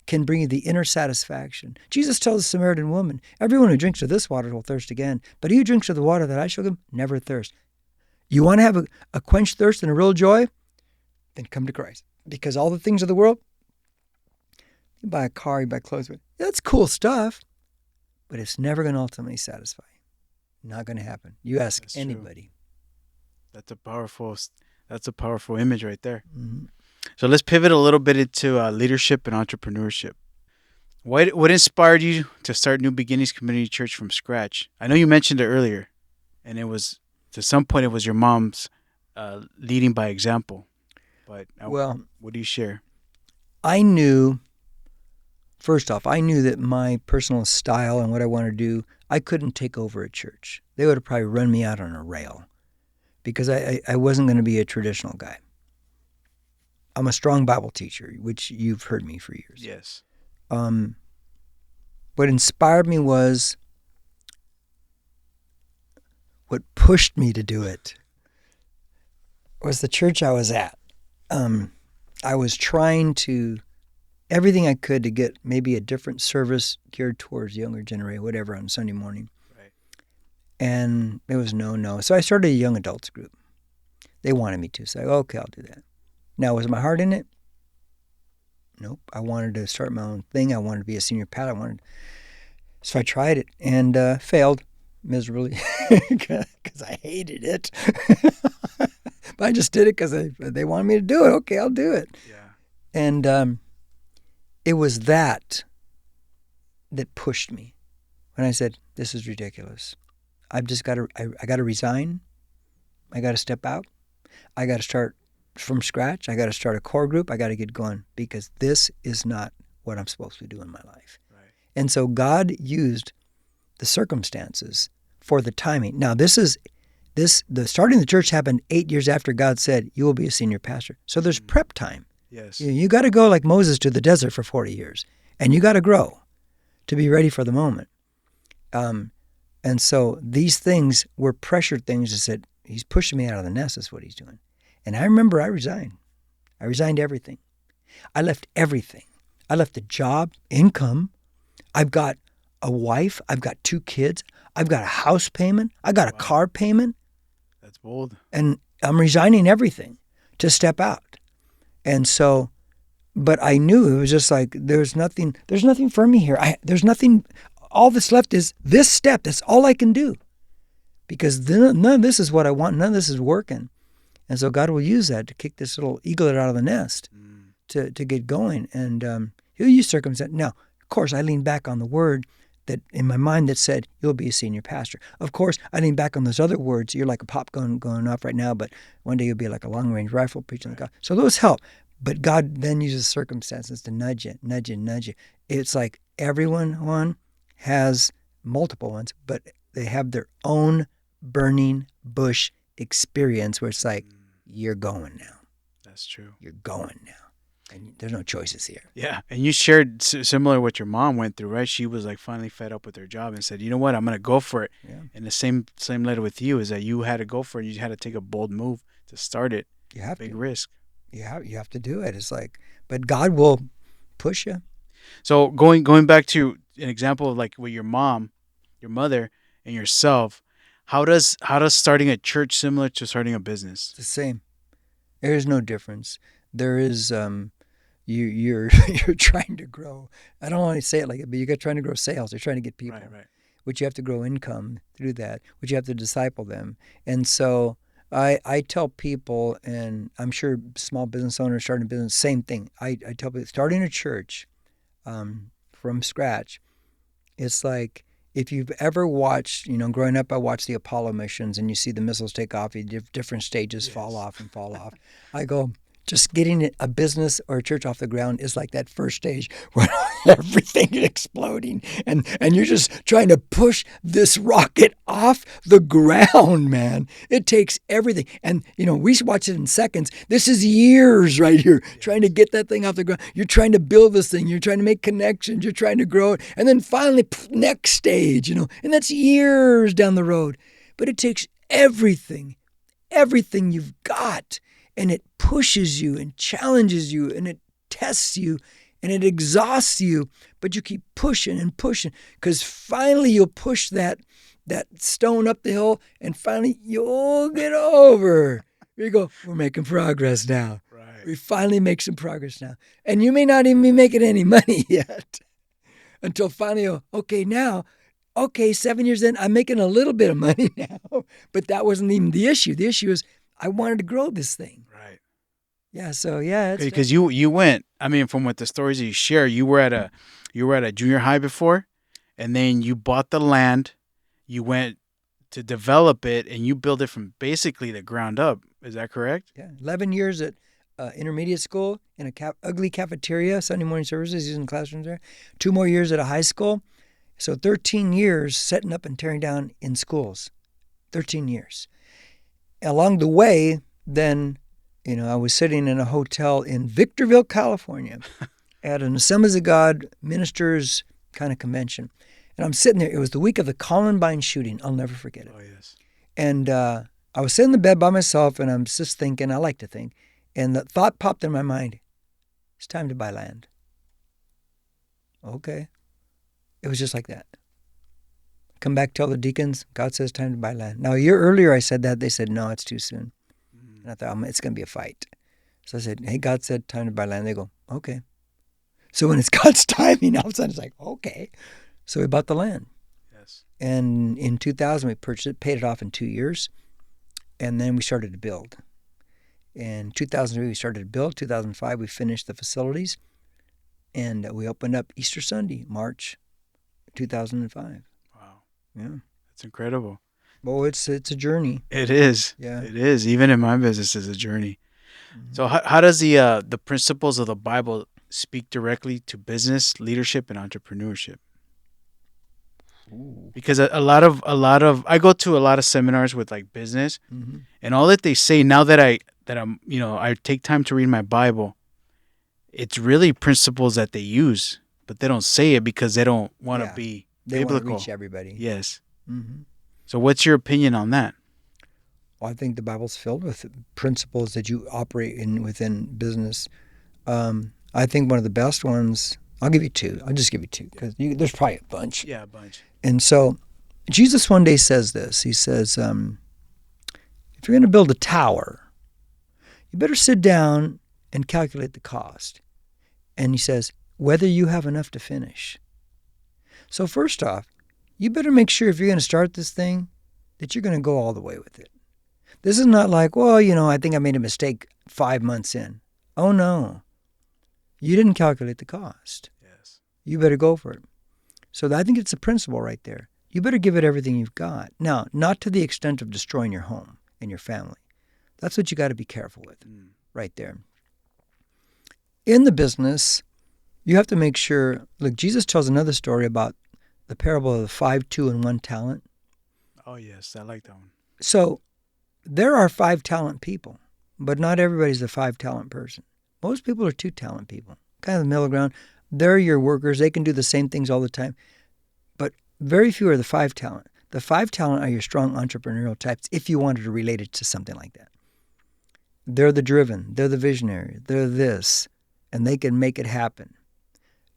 can bring you the inner satisfaction. Jesus tells the Samaritan woman, everyone who drinks of this water will thirst again, but he who drinks of the water that I shall give him never thirst. You want to have a quenched thirst and a real joy? Then come to Christ. Because all the things of the world, you buy a car, you buy clothes, that's cool stuff, but it's never going to ultimately satisfy you. Not going to happen. You ask That's anybody. True. That's a powerful image right there. Mm-hmm. So let's pivot a little bit into leadership and entrepreneurship. What inspired you to start New Beginnings Community Church from scratch? I know you mentioned it earlier, and it was, to some point, it was your mom's leading by example. But what do you share? First off, I knew that my personal style and what I wanted to do, I couldn't take over a church. They would have probably run me out on a rail because I wasn't going to be a traditional guy. I'm a strong Bible teacher, which you've heard me for years. Yes. What inspired me was what pushed me to do it was the church I was at. I was trying to everything I could to get maybe a different service geared towards younger generation, whatever, on Sunday morning. Right. And it was no. So I started a young adults group. They wanted me to. So okay, I'll do that. Now, was my heart in it? Nope. I wanted to start my own thing. I wanted to be a senior pastor. So I tried it and failed miserably because I hated it. But I just did it because they wanted me to do it. Okay, I'll do it. Yeah. And it was that pushed me when I said, this is ridiculous. I've just got to, I got to resign. I got to step out. I got to start from scratch. I got to start a core group. I got to get going because this is not what I'm supposed to do in my life. Right. And so God used the circumstances for the timing. Now, the starting the church happened 8 years after God said, you will be a senior pastor. So there's prep time. Yes. You got to go like Moses to the desert for 40 years, and you got to grow to be ready for the moment. And so these things were pressured things that said, he's pushing me out of the nest, is what he's doing. And I remember I resigned. I resigned everything. I left everything. I left the job, income. I've got a wife. I've got 2 kids. I've got a house payment. I got a car payment. That's bold. And I'm resigning everything to step out. And so, but I knew it was just like, there's nothing for me here. There's nothing, all that's left is this step. That's all I can do. Because none of this is what I want. None of this is working. And so God will use that to kick this little eaglet out of the nest to get going. And he'll use circumstance. Now, of course, I lean back on the word that in my mind that said, you'll be a senior pastor. Of course, I lean back on those other words. You're like a pop gun going off right now, but one day you'll be like a long-range rifle preaching the gospel. So those help. But God then uses circumstances to nudge you. It's like everyone has multiple ones, but they have their own burning bush experience where it's like, you're going now. That's true. You're going now. And there's no choices here. Yeah. And you shared similar what your mom went through, right? She was like finally fed up with her job and said, you know what, I'm going to go for it. Yeah. And the same letter with you is that you had to go for it. You had to take a bold move to start it. You have Big to. risk. You have to do it. It's like, but God will push you. So going back to an example of like with your mom, your mother, and yourself, how does starting a church similar to starting a business? It's the same. There is no difference. There is you're trying to grow. I don't want to say it like it, but you're trying to grow sales. You're trying to get people. Right. Which you have to grow income through that. Which you have to disciple them. And so I tell people, and I'm sure small business owners starting a business, same thing. I tell people starting a church from scratch. It's like if you've ever watched, growing up, I watched the Apollo missions, and you see the missiles take off, different stages fall off and fall off. I go, just getting a business or a church off the ground is like that first stage where everything is exploding, and you're just trying to push this rocket off the ground, man. It takes everything, and we watch it in seconds. This is years right here trying to get that thing off the ground. You're trying to build this thing. You're trying to make connections. You're trying to grow it, and then finally, next stage, and that's years down the road. But it takes everything you've got. And it pushes you and challenges you and it tests you and it exhausts you. But you keep pushing and pushing because finally you'll push that stone up the hill and finally you'll get over. Here you go. We're making progress now. Right. We finally make some progress now. And you may not even be making any money yet until finally, okay, 7 years in, I'm making a little bit of money now. But that wasn't even the issue. The issue is I wanted to grow this thing. Right. Yeah. So yeah, because you went. I mean, from what the stories that you share, you were at a junior high before, and then you bought the land. You went to develop it, and you built it from basically the ground up. Is that correct? Yeah. 11 years at intermediate school in a ugly cafeteria, Sunday morning services, using classrooms there. 2 more years at a high school. So 13 years setting up and tearing down in schools. 13 years. Along the way, then, I was sitting in a hotel in Victorville, California at an Assemblies of God ministers kind of convention. And I'm sitting there. It was the week of the Columbine shooting. I'll never forget it. Oh, yes. And I was sitting in the bed by myself, and I'm just thinking, I like to think. And the thought popped in my mind, it's time to buy land. Okay. It was just like that. Come back, tell the deacons, God says time to buy land. Now, a year earlier I said that. They said, no, it's too soon. And I thought, it's going to be a fight. So I said, hey, God said time to buy land. They go, okay. So when it's God's timing, all of a sudden it's like, okay. So we bought the land. Yes. And in 2000, we purchased it, paid it off in 2 years. And then we started to build. In 2003, we started to build. 2005, we finished the facilities. And we opened up Easter Sunday, March 2005. Yeah. That's incredible. Well, it's a journey. It is. Yeah. It is. Even in my business, it's a journey. Mm-hmm. So how does the principles of the Bible speak directly to business, leadership, and entrepreneurship? Ooh. Because a lot of I go to a lot of seminars with like business, mm-hmm. and all that they say now that I'm I take time to read my Bible, it's really principles that they use, but they don't say it because they don't want to be They biblical. Want to reach everybody. Yes. Mm-hmm. So what's your opinion on that? Well, I think the Bible's filled with principles that you operate within business. I think one of the best ones, I'll give you two. I'll just give you two because there's probably a bunch. Yeah, a bunch. And so Jesus one day says this. He says, if you're going to build a tower, you better sit down and calculate the cost. And he says, whether you have enough to finish. So first off, you better make sure if you're going to start this thing that you're going to go all the way with it. This is not like, well, I think I made a mistake 5 months in. Oh, no. You didn't calculate the cost. Yes. You better go for it. So I think it's a principle right there. You better give it everything you've got. Now, not to the extent of destroying your home and your family. That's what you got to be careful with right there. In the business, you have to make sure, look, Jesus tells another story about the parable of the 5, 2, and 1 talent. Oh, yes. I like that one. So there are 5 talent people, but not everybody's a 5 talent person. Most people are 2 talent people, kind of the middle ground. They're your workers. They can do the same things all the time. But very few are the 5 talent. The 5 talent are your strong entrepreneurial types if you wanted to relate it to something like that. They're the driven. They're the visionary. They're this. And they can make it happen.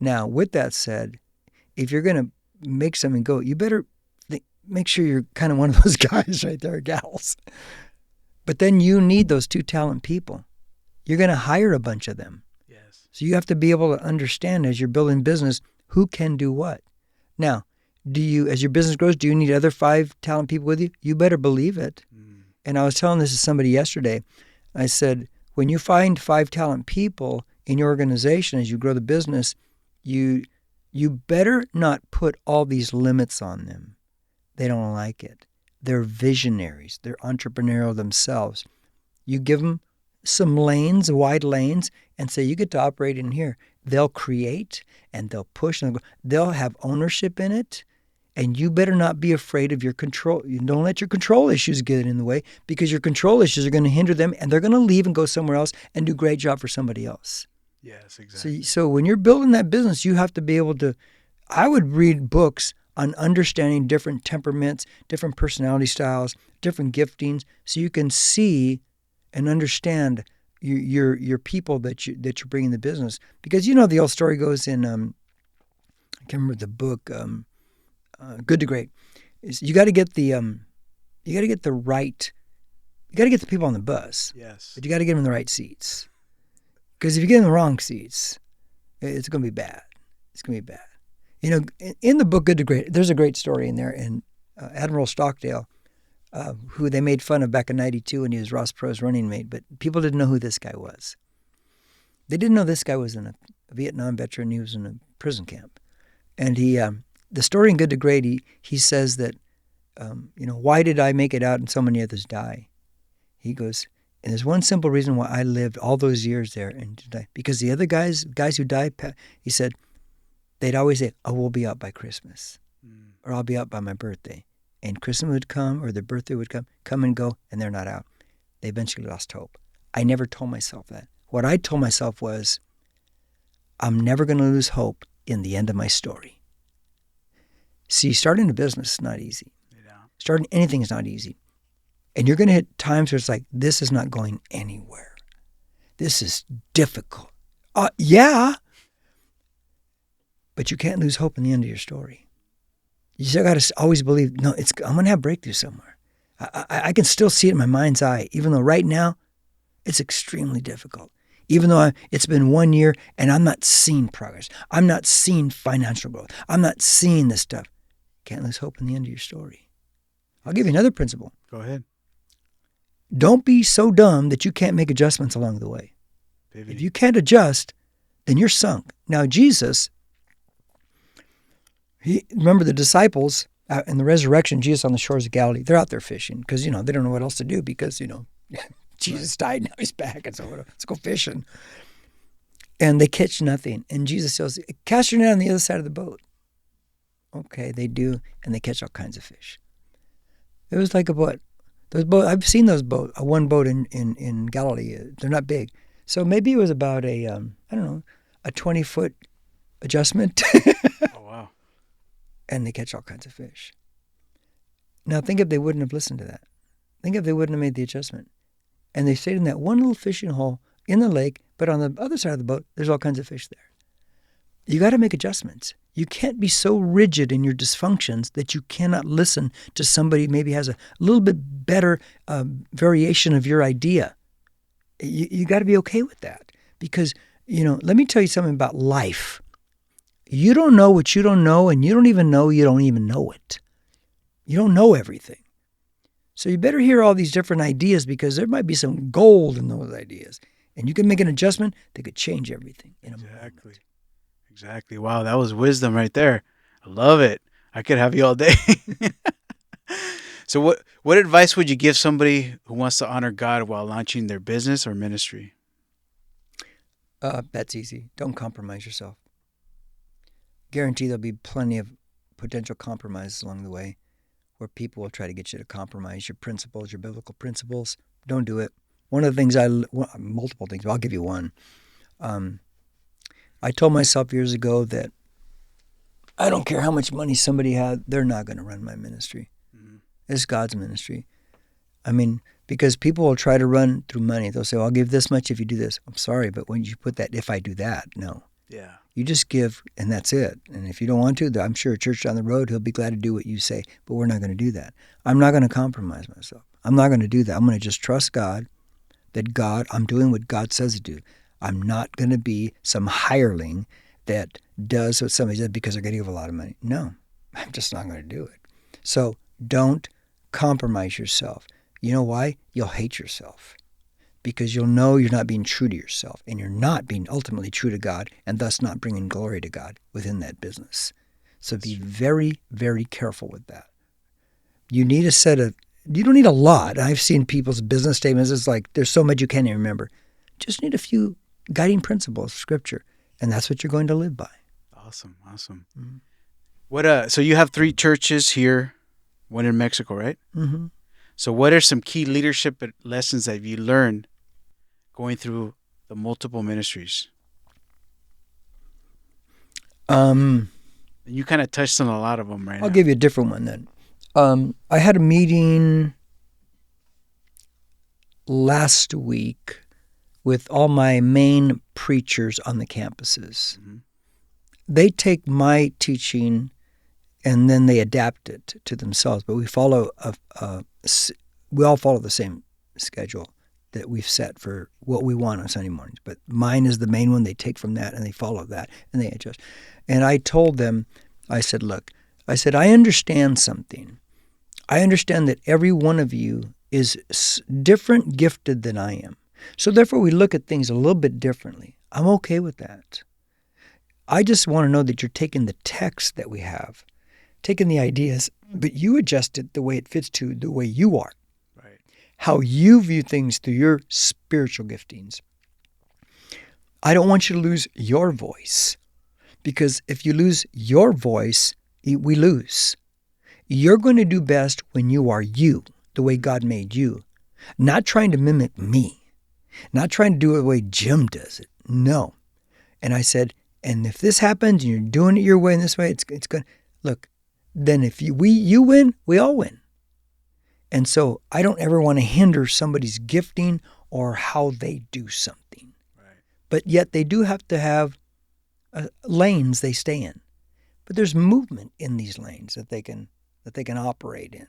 Now, with that said, if you're going to make something go, you better make sure you're kind of one of those guys right there, gals. But then you need those 2 talent people. You're going to hire a bunch of them. Yes. So you have to be able to understand as you're building business, who can do what. Now, as your business grows, do you need other 5 talent people with you? You better believe it. And I was telling this to somebody yesterday. I said, when you find 5 talent people in your organization as you grow the business, you better not put all these limits on them. They don't like it. They're visionaries. They're entrepreneurial themselves. You give them some lanes, wide lanes, and say, you get to operate in here. They'll create and they'll push and they'll have ownership in it. And you better not be afraid of your control. You don't let your control issues get in the way, because your control issues are going to hinder them, and they're going to leave and go somewhere else and do a great job for somebody else. Yes, exactly. So when you're building that business, you have to be able to, I would read books on understanding different temperaments, different personality styles, different giftings, so you can see and understand your people that you're bringing the business. Because the old story goes in, I can't remember the book, Good to Great. Is you got to get the people on the bus. Yes. But you got to get them in the right seats. Because if you get in the wrong seats, it's going to be bad. It's going to be bad. In the book Good to Great, there's a great story in there. And Admiral Stockdale, who they made fun of back in '92 when he was Ross Perot's running mate, but people didn't know who this guy was. They didn't know this guy was a Vietnam veteran. He was in a prison camp. And the story in Good to Great, he says that, why did I make it out and so many others die? He goes, and there's one simple reason why I lived all those years there and died. Because the other guys who died, he said, they'd always say, oh, we'll be out by Christmas. Or I'll be out by my birthday. And Christmas would come, or their birthday would come and go, and they're not out. They eventually lost hope. I never told myself that. What I told myself was, I'm never going to lose hope in the end of my story. See, starting a business is not easy. Yeah. Starting anything is not easy. And you're going to hit times where it's like, this is not going anywhere. This is difficult. Yeah. But you can't lose hope in the end of your story. You still got to always believe, no, I'm going to have breakthrough somewhere. I can still see it in my mind's eye, even though right now it's extremely difficult. Even though it's been 1 year and I'm not seeing progress. I'm not seeing financial growth. I'm not seeing this stuff. Can't lose hope in the end of your story. I'll give you another principle. Go ahead. Don't be so dumb that you can't make adjustments along the way. Vivian. If you can't adjust, then you're sunk. Now, Jesus, remember the disciples in the resurrection, Jesus on the shores of Galilee, they're out there fishing because, they don't know what else to do because, Jesus died, now he's back, and so let's go fishing. And they catch nothing. And Jesus says, cast your net on the other side of the boat. Okay, they do, and they catch all kinds of fish. It was like a boat. Those boat, I've seen those boats, one boat in Galilee. They're not big. So maybe it was about a 20-foot adjustment. Oh, wow. And they catch all kinds of fish. Now think if they wouldn't have listened to that. Think if they wouldn't have made the adjustment. And they stayed in that one little fishing hole in the lake, but on the other side of the boat, there's all kinds of fish there. You got to make adjustments. You can't be so rigid in your dysfunctions that you cannot listen to somebody who maybe has a little bit better variation of your idea. You got to be okay with that. Because, let me tell you something about life. You don't know what you don't know, and you don't even know it. You don't know everything. So you better hear all these different ideas, because there might be some gold in those ideas. And you can make an adjustment that could change everything in a moment. Exactly. Wow, that was wisdom right there. I love it. I could have you all day. So what advice would you give somebody who wants to honor God while launching their business or ministry? That's easy. Don't compromise yourself. Guarantee there'll be plenty of potential compromises along the way where people will try to get you to compromise your principles, your biblical principles. Don't do it. One of the things multiple things, but I'll give you one. I told myself years ago that I don't care how much money somebody had, they're not going to run my ministry. Mm-hmm. It's God's ministry. I mean, because people will try to run through money. They'll say, well, I'll give this much if you do this. I'm sorry, but when you put that, if I do that, no. Yeah. You just give, and that's it. And if you don't want to, I'm sure a church down the road, he'll be glad to do what you say, but we're not going to do that. I'm not going to compromise myself. I'm not going to do that. I'm going to just trust God, that I'm doing what God says to do. I'm not going to be some hireling that does what somebody does because they're going to give a lot of money. No, I'm just not going to do it. So don't compromise yourself. You know why? You'll hate yourself because you'll know you're not being true to yourself and you're not being ultimately true to God and thus not bringing glory to God within that business. So be very, very careful with that. You need a set of, you don't need a lot. I've seen people's business statements. It's like there's so much you can't even remember. Just need a few guiding principles, scripture, and that's what you're going to live by. Awesome. Mm-hmm. What? So you have 3 churches here, one in Mexico, right? Mm-hmm. So what are some key leadership lessons that you learned going through the multiple ministries? You kind of touched on a lot of them right now. I'll give you a different one then. I had a meeting last week with all my main preachers on the campuses. Mm-hmm. They take my teaching and then they adapt it to themselves. But we all follow the same schedule that we've set for what we want on Sunday mornings. But mine is the main one. They take from that and they follow that and they adjust. And I told them, I said, look, I understand something. I understand that every one of you is different gifted than I am. So therefore we look at things a little bit differently. I'm okay with that. I just want to know that you're taking the text that we have, taking the ideas, but you adjust it the way it fits to the way you are. Right. How you view things through your spiritual giftings. I don't want you to lose your voice, because if you lose your voice, we lose. You're going to do best when you are you, the way God made you. Not trying to mimic me. Not trying to do it the way Jim does it. No. And I said, and if this happens and you're doing it your way and this way, it's going to, look, then if you win, we all win. And so I don't ever want to hinder somebody's gifting or how they do something. Right. But yet they do have to have lanes they stay in. But there's movement in these lanes that they can operate in.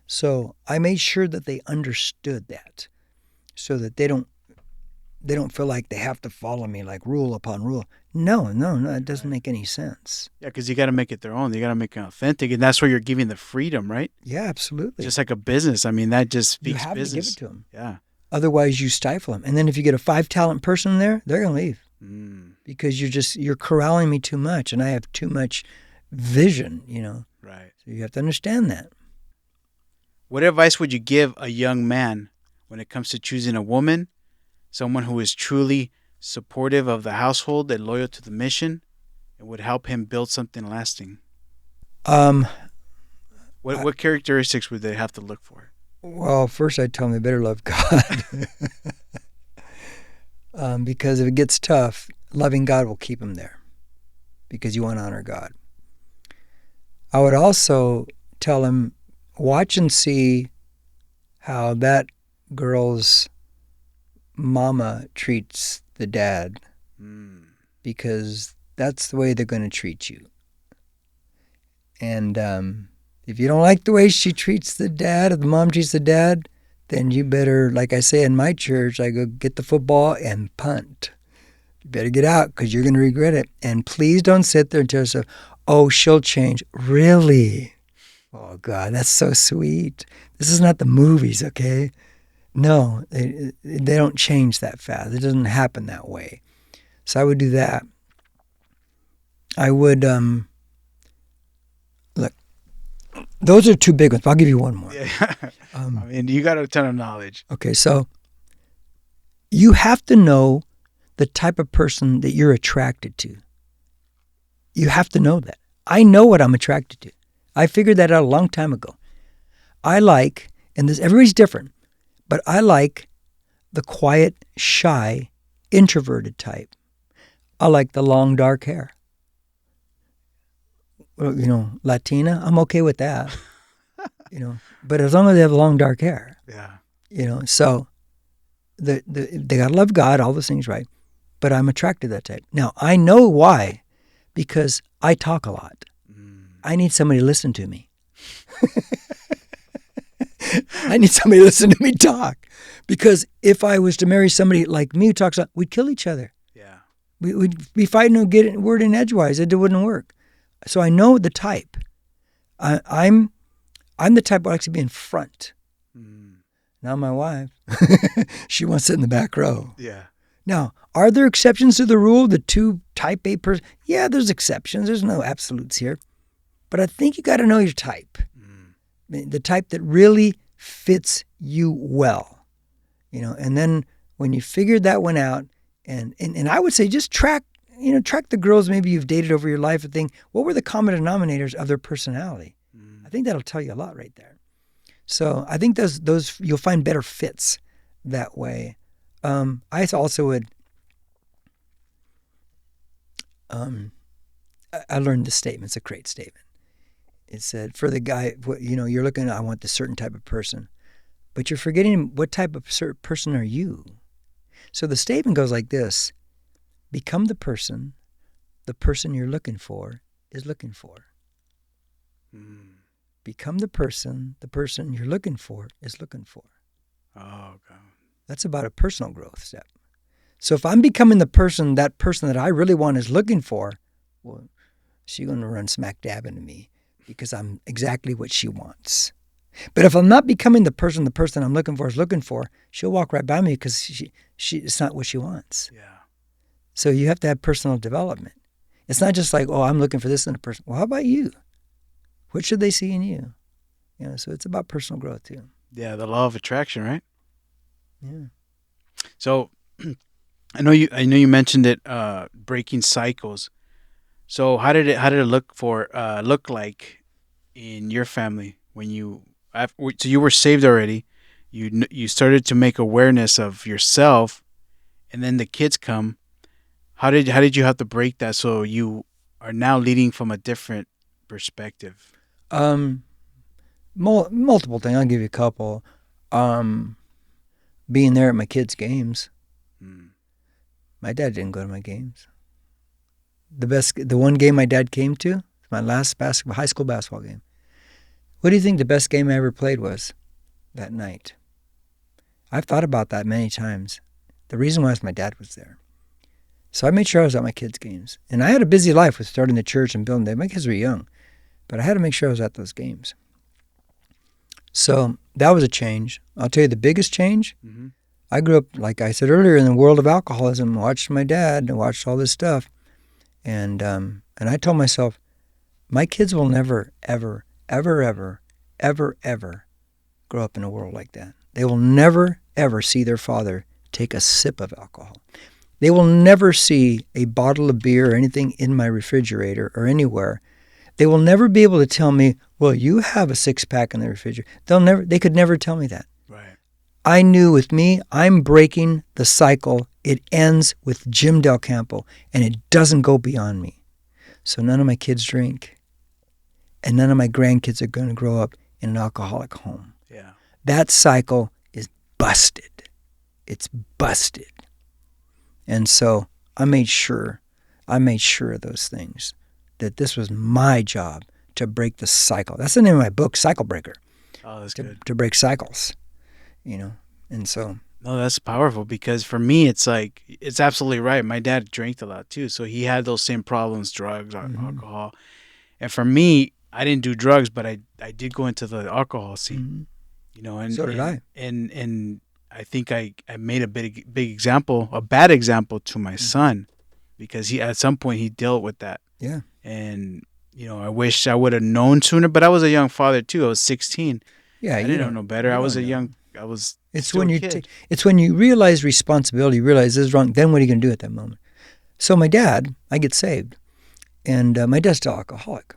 So I made sure that they understood that, so that they don't feel like they have to follow me like rule upon rule. No, it doesn't make any sense. Yeah, because you got to make it their own. You got to make it authentic, and that's where you're giving the freedom, right? Yeah, absolutely. Just like a business. I mean, that just speaks you have business. to give it to them. Yeah. Otherwise, you stifle them. And then if you get a 5-talent person in there, they're going to leave because you're corralling me too much, and I have too much vision. Right. So you have to understand that. What advice would you give a young man when it comes to choosing a woman, someone who is truly supportive of the household and loyal to the mission, and would help him build something lasting? What characteristics would they have to look for? Well, first I'd tell them they better love God. Because if it gets tough, loving God will keep them there, because you want to honor God. I would also tell them, watch and see how that girl's mama treats the dad, because that's the way they're going to treat you. And if you don't like the way she treats the dad, or the mom treats the dad, then you better, like I say in my church, I go get the football and punt. You better get out, because you're going to regret it. And please don't sit there and tell yourself, oh, she'll change. Really? Oh, God, that's so sweet. This is not the movies, okay? No, they don't change that fast. It doesn't happen that way. So I would do that. I would, look, those are two big ones, but I'll give you one more. Yeah. I mean, you got a ton of knowledge. Okay, so you have to know the type of person that you're attracted to. You have to know that. I know what I'm attracted to. I figured that out a long time ago. I like, and everybody's different, but I like the quiet, shy, introverted type. I like the long, dark hair. Well, Latina, I'm okay with that. But as long as they have long, dark hair. Yeah. So they got to love God, all those things, right? But I'm attracted to that type. Now, I know why, because I talk a lot. I need somebody to listen to me. I need somebody to listen to me talk. Because if I was to marry somebody like me who talks a lot, we'd kill each other. Yeah. We'd be fighting to get a word in edgewise. It wouldn't work. So I know the type. I'm the type who likes to be in front, Not my wife. She wants to sit in the back row. Yeah. Now, are there exceptions to the rule? The two type A person? Yeah, there's exceptions. There's no absolutes here. But I think you got to know your type. The type that really fits you well. And then when you figured that one out, and I would say just track the girls maybe you've dated over your life and think, what were the common denominators of their personality? I think that'll tell you a lot right there. So I think those you'll find better fits that way. I also would, I learned this statement. It's a great statement. It said, for the guy, you're looking, I want this certain type of person, but you're forgetting what type of person are you? So the statement goes like this: become the person you're looking for is looking for. Become the person you're looking for is looking for. Oh, God. That's about a personal growth step. So if I'm becoming that person that I really want is looking for, well, she's going to run smack dab into me because I'm exactly what she wants. But if I'm not becoming the person I'm looking for is looking for, she'll walk right by me because she it's not what she wants. Yeah. So you have to have personal development. It's not just like, oh, I'm looking for this in a person. Well, how about you? What should they see in you? So it's about personal growth too. Yeah, the law of attraction, right? Yeah. So I know you mentioned it, breaking cycles. So how did it look like in your family when so you were saved already, you started to make awareness of yourself, and then the kids come. How did you have to break that so you are now leading from a different perspective? Multiple things. I'll give you a couple. Being there at my kids' games. My dad didn't go to my games. The one game my dad came to, my last high school basketball game. What do you think the best game I ever played was that night? I've thought about that many times. The reason why is my dad was there. So I made sure I was at my kids' games. And I had a busy life with starting the church and building them. My kids were young. But I had to make sure I was at those games. So that was a change. I'll tell you the biggest change. Mm-hmm. I grew up, like I said earlier, in the world of alcoholism. Watched my dad and watched all this stuff. And I told myself, my kids will never, ever, ever, ever, ever, ever grow up in a world like that. They will never, ever see their father take a sip of alcohol. They will never see a bottle of beer or anything in my refrigerator or anywhere. They will never be able to tell me, well, you have a six-pack in the refrigerator. They could never tell me that. Right. I knew with me, I'm breaking the cycle. It ends with Jim Del Campo, and it doesn't go beyond me. So none of my kids drink, and none of my grandkids are going to grow up in an alcoholic home. Yeah. That cycle is busted. It's busted. And so I made sure of those things, that this was my job to break the cycle. That's the name of my book, Cycle Breaker. Oh, that's good. To break cycles, and so. No, that's powerful, because for me, it's like, it's absolutely right. My dad drank a lot too. So he had those same problems, drugs, alcohol. And for me, I didn't do drugs, but I did go into the alcohol scene, and so did I. And I think I made a bad example to my son, because at some point he dealt with that. Yeah. And, I wish I would have known sooner, but I was a young father too. I was 16. Yeah. I didn't know better. It's when you realize responsibility, you realize this is wrong, then what are you going to do at that moment? So my dad, I get saved, and my dad's still alcoholic.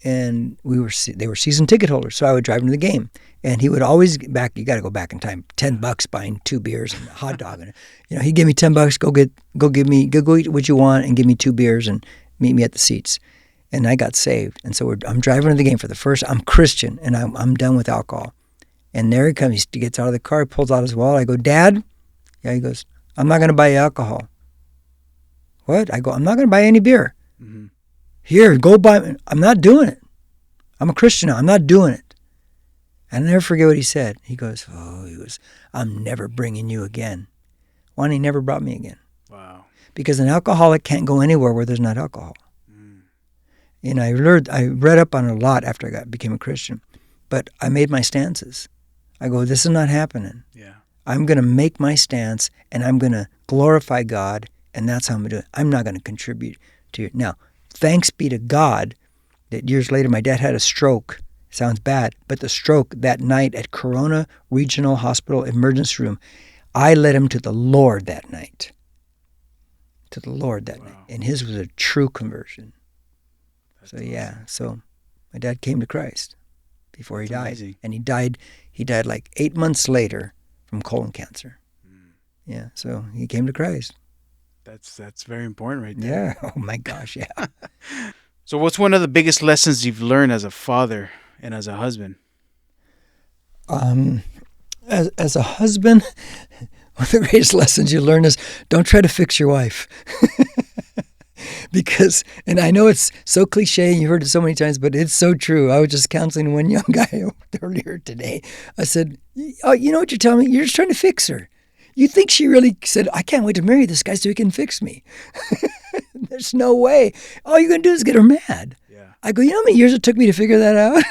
And they were season ticket holders, so I would drive him to the game. And he would always you got to go back in time, $10 buying 2 beers and a hot dog. And, he'd give me $10, go eat what you want and give me 2 beers and meet me at the seats. And I got saved. And so I'm driving to the game for the first, I'm Christian, and I'm done with alcohol. And there he comes, he gets out of the car, pulls out his wallet. I go, Dad? Yeah, he goes, I'm not going to buy you alcohol. What? I go, I'm not going to buy any beer. Mm-hmm. Here, go buy. I'm not doing it. I'm a Christian now. I'm not doing it. I'll never forget what he said. He goes, I'm never bringing you again. One, he never brought me again. Wow. Because an alcoholic can't go anywhere where there's not alcohol. I read up on it a lot after I became a Christian. But I made my stances. I go, this is not happening. Yeah. I'm going to make my stance, and I'm going to glorify God, and that's how I'm going to do it. I'm not going to contribute to it. Now, thanks be to God that years later my dad had a stroke. Sounds bad, but the stroke that night at Corona Regional Hospital emergency room, I led him to the Lord that night. To the Lord that night. And his was a true conversion. That's awesome. So my dad came to Christ before he died. Amazing. And he died like 8 months later from colon cancer. Yeah, so he came to Christ. That's very important right there. Yeah, oh my gosh, yeah. So what's one of the biggest lessons you've learned as a father and as a husband? As a husband, one of the greatest lessons you learn is don't try to fix your wife. Because, and I know it's so cliche, and you've heard it so many times, but it's so true. I was just counseling one young guy earlier today. I said, oh, you know what you're telling me? You're just trying to fix her. You think she really said, I can't wait to marry this guy so he can fix me. There's no way. All you're going to do is get her mad. Yeah. I go, you know how many years it took me to figure that out?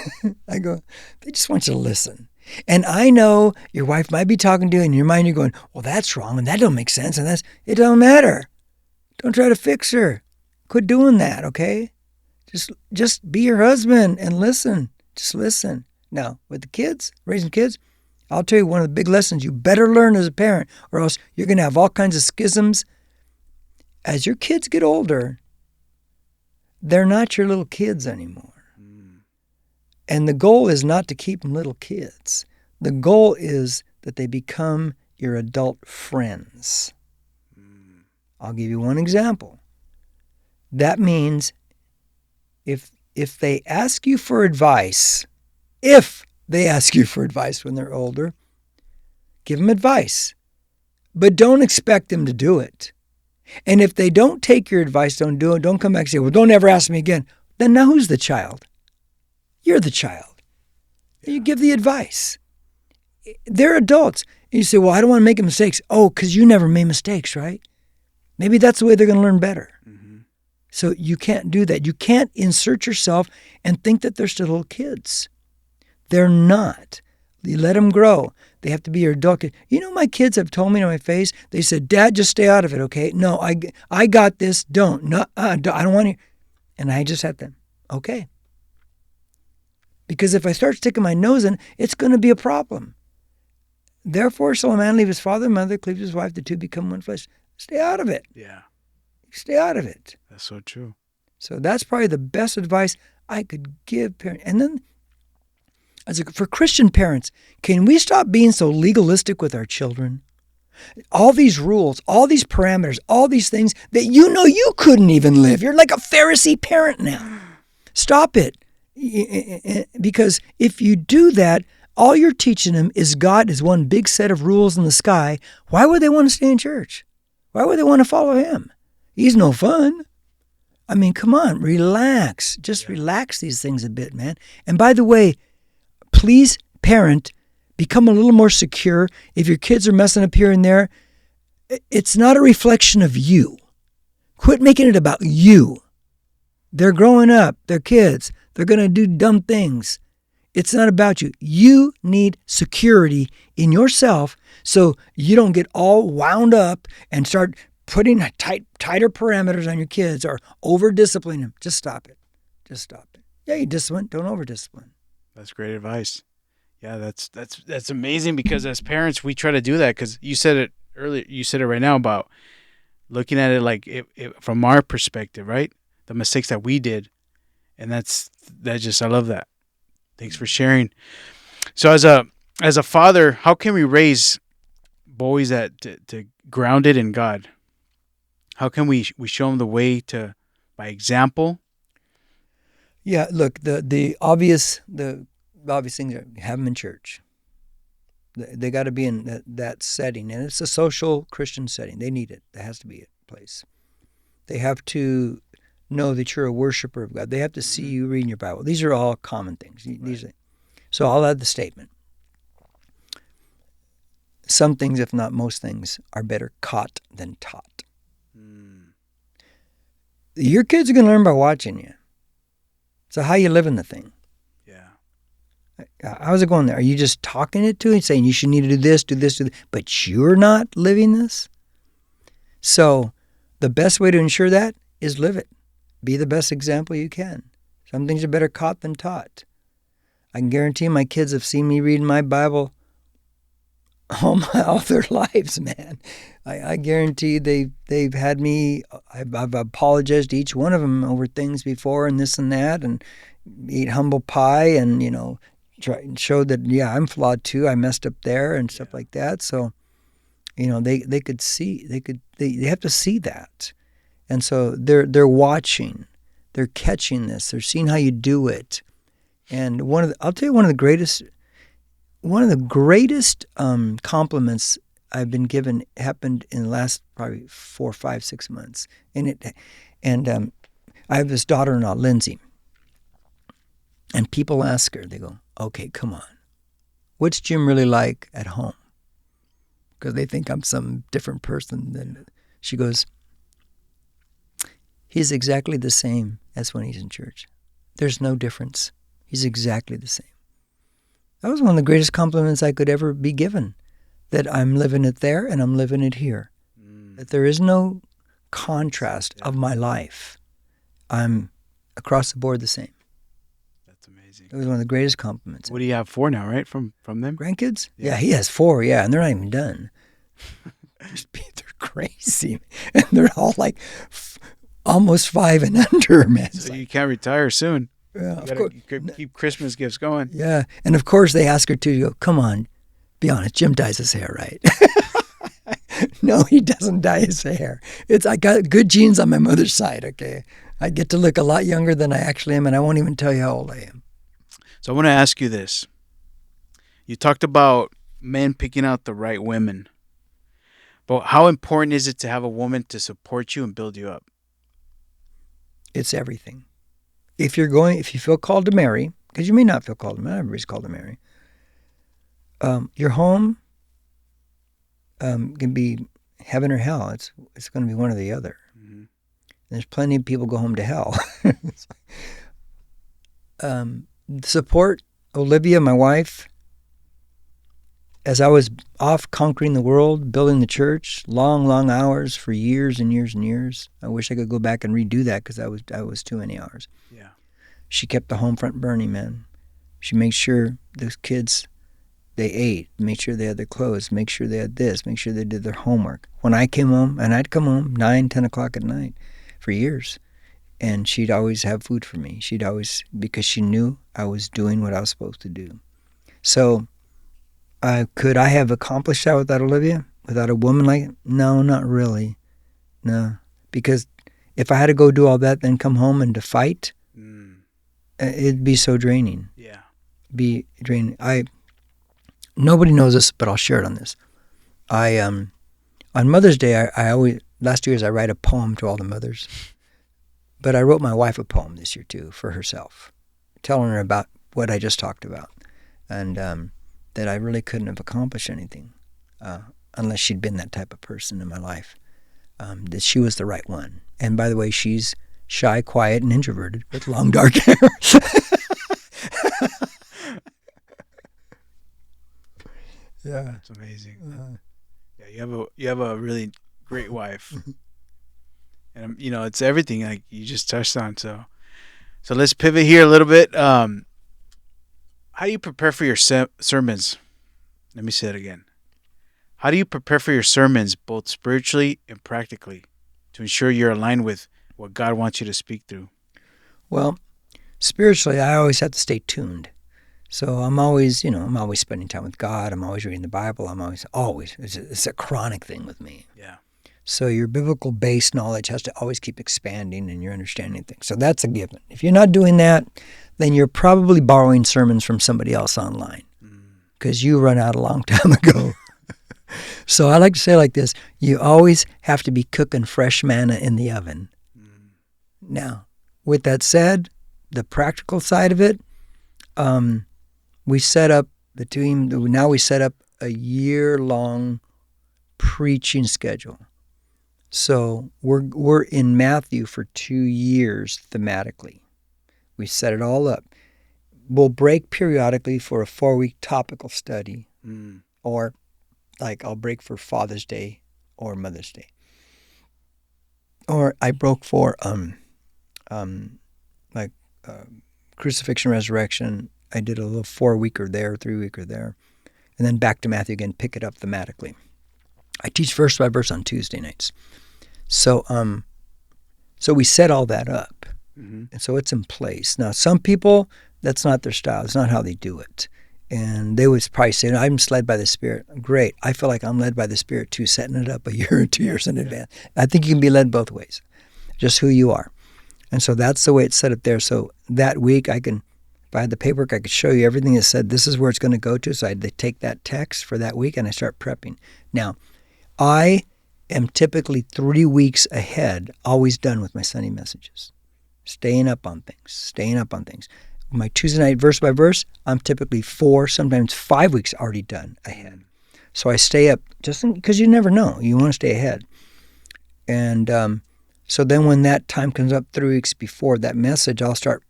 I go, they just want you to listen. And I know your wife might be talking to you, and in your mind you're going, well, that's wrong, and that don't make sense, and it don't matter. Don't try to fix her. Quit doing that, okay? Just be your husband and listen. Just listen. Now, with the kids, raising kids, I'll tell you one of the big lessons you better learn as a parent, or else you're going to have all kinds of schisms. As your kids get older, they're not your little kids anymore. And the goal is not to keep them little kids. The goal is that they become your adult friends. I'll give you one example. That means if they ask you for advice, when they're older, give them advice. But don't expect them to do it. And if they don't take your advice, don't do it, don't come back and say, well, don't ever ask me again. Then now who's the child? You're the child. You give the advice. They're adults. And you say, well, I don't want to make mistakes. Oh, because you never made mistakes, right? Maybe that's the way they're going to learn better. Mm-hmm. So you can't do that. You can't insert yourself and think that they're still little kids. They're not. You let them grow. They have to be your adult kid. You know, my kids have told me to my face, they said, Dad, just stay out of it, okay? No, I got this. Don't. No, I don't want to. And I just had them, okay. Because if I start sticking my nose in, it's going to be a problem. Therefore, shall a man leave his father and mother, cleave to his wife, the two become one flesh. Stay out of it. Yeah. Stay out of it. That's so true. So that's probably the best advice I could give parents. And then, for Christian parents, can we stop being so legalistic with our children? All these rules, all these parameters, all these things that you know you couldn't even live. You're like a Pharisee parent now. Stop it. Because if you do that, all you're teaching them is God is one big set of rules in the sky. Why would they want to stay in church? Why would they want to follow him? He's no fun. I mean, come on, relax. Just relax these things a bit, man. And by the way, please, parent, become a little more secure. If your kids are messing up here and there, it's not a reflection of you. Quit making it about you. They're growing up. They're kids. They're going to do dumb things. It's not about you. You need security in yourself so you don't get all wound up and start putting tighter parameters on your kids or over-disciplining them. Just stop it. Just stop it. Yeah, you discipline. Don't over-discipline. That's great advice. Yeah, that's amazing because as parents, we try to do that because you said it earlier. You said it right now about looking at it like from our perspective, right? The mistakes that we did. And I love that. Thanks for sharing. So as a father, how can we raise boys that to grounded in God? How can we show them the way by example? Yeah, look, the obvious things are have them in church. They got to be in that setting, and it's a social Christian setting. They need it. There has to be a place. They have to know that you're a worshiper of God. They have to see you reading your Bible. These are all common things. Right. So I'll add the statement. Some things, if not most things, are better caught than taught. Your kids are going to learn by watching you. So how you live in the thing. Yeah. How's it going there? Are you just talking it to him, saying you should need to do this, do this, do this, but you're not living this? So the best way to ensure that is live it. Be the best example you can. Some things are better caught than taught. I can guarantee my kids have seen me reading my Bible all their lives, man. I guarantee they've had me. I've apologized to each one of them over things before and this and that, and eat humble pie, and try and show that I'm flawed too. I messed up there and stuff like that. So they could see. They have to see that, and so they're watching. They're catching this. They're seeing how you do it. And I'll tell you one of the greatest compliments I've been given happened in the last probably 4, 5, 6 months. And I have this daughter-in-law, Lindsay, and people ask her, they go, "Okay, come on, what's Jim really like at home?" Because they think I'm some different person than. She goes, "He's exactly the same as when he's in church. There's no difference. He's exactly the same." That was one of the greatest compliments I could ever be given, that I'm living it there and I'm living it here. That there is no contrast of my life. I'm across the board the same. That's amazing. It was one of the greatest compliments. What do you have 4 now, right, from them? Grandkids? Yeah, he has 4, and they're not even done. They're crazy. And they're all like almost 5 and under, man. So you can't retire soon. Yeah, You could keep Christmas gifts going. Yeah, and of course they ask her too. You go, "Come on, be honest. Jim dyes his hair, right?" No, he doesn't dye his hair. I got good genes on my mother's side. Okay, I get to look a lot younger than I actually am, and I won't even tell you how old I am. So I want to ask you this. You talked about men picking out the right women, but how important is it to have a woman to support you and build you up? It's everything. If you feel called to marry, because you may not feel called to marry, everybody's called to marry. Your home can be heaven or hell. It's going to be one or the other. Mm-hmm. There's plenty of people go home to hell. Support Olivia, my wife, as I was off conquering the world, building the church, long hours for years and years and years. I wish I could go back and redo that because I was too many hours. Yeah. She kept the home front burning, man. She made sure those kids, they ate, make sure they had their clothes, make sure they had this, make sure they did their homework. When I came home, and I'd come home 9, 10 o'clock at night for years, and she'd always have food for me. Because she knew I was doing what I was supposed to do. So could I have accomplished that without Olivia? Without a woman like it? No, not really. No. Because if I had to go do all that, then come home and to fight, it'd be so draining. Yeah. Be draining. Nobody knows this, but I'll share it on this. On Mother's Day, last year I write a poem to all the mothers. But I wrote my wife a poem this year too, for herself, telling her about what I just talked about. And that I really couldn't have accomplished anything unless she'd been that type of person in my life. That she was the right one. And by the way, she's shy, quiet, and introverted with long, dark hair. Yeah, that's amazing. Yeah, you have a really great wife, and it's everything like you just touched on. So let's pivot here a little bit. How do you prepare for your sermons? Let me say it again. How do you prepare for your sermons, both spiritually and practically, to ensure you're aligned with what God wants you to speak through? Well, spiritually, I always have to stay tuned. So I'm always spending time with God. I'm always reading the Bible. I'm always. It's a chronic thing with me. Yeah. So your biblical-based knowledge has to always keep expanding in your understanding things. So that's a given. If you're not doing that, then you're probably borrowing sermons from somebody else online because you run out a long time ago. So I like to say it like this. You always have to be cooking fresh manna in the oven. Now, with that said, the practical side of it, we set up the team. Now we set up a year-long preaching schedule. So we're in Matthew for 2 years thematically. We set it all up. we'll break periodically for a 4-week topical study, Mm. or like I'll break for Father's Day or Mother's Day. Or I broke for like crucifixion, resurrection. I did a little 4-weeker there, 3-weeker there, and then back to Matthew again. Pick it up thematically. I teach verse by verse on Tuesday nights. So so we set all that up, and so it's in place. Now, some people, that's not their style. It's not how they do it. And they would probably say, I'm just led by the Spirit. Great. I feel like I'm led by the Spirit too, setting it up a year or 2 years in advance. I think you can be led both ways, just who you are. And so that's the way it's set up there. So that week, if I had the paperwork, I could show you everything that said this is where it's going to go to. So I'd take that text for that week and I start prepping. Now, I am typically 3 weeks ahead, always done with my Sunday messages. Staying up on things. My Tuesday night verse by verse, I'm typically 4, sometimes 5 weeks already done ahead. So I stay up just because you never know. You want to stay ahead. And so then when that time comes up 3 weeks before that message, I'll start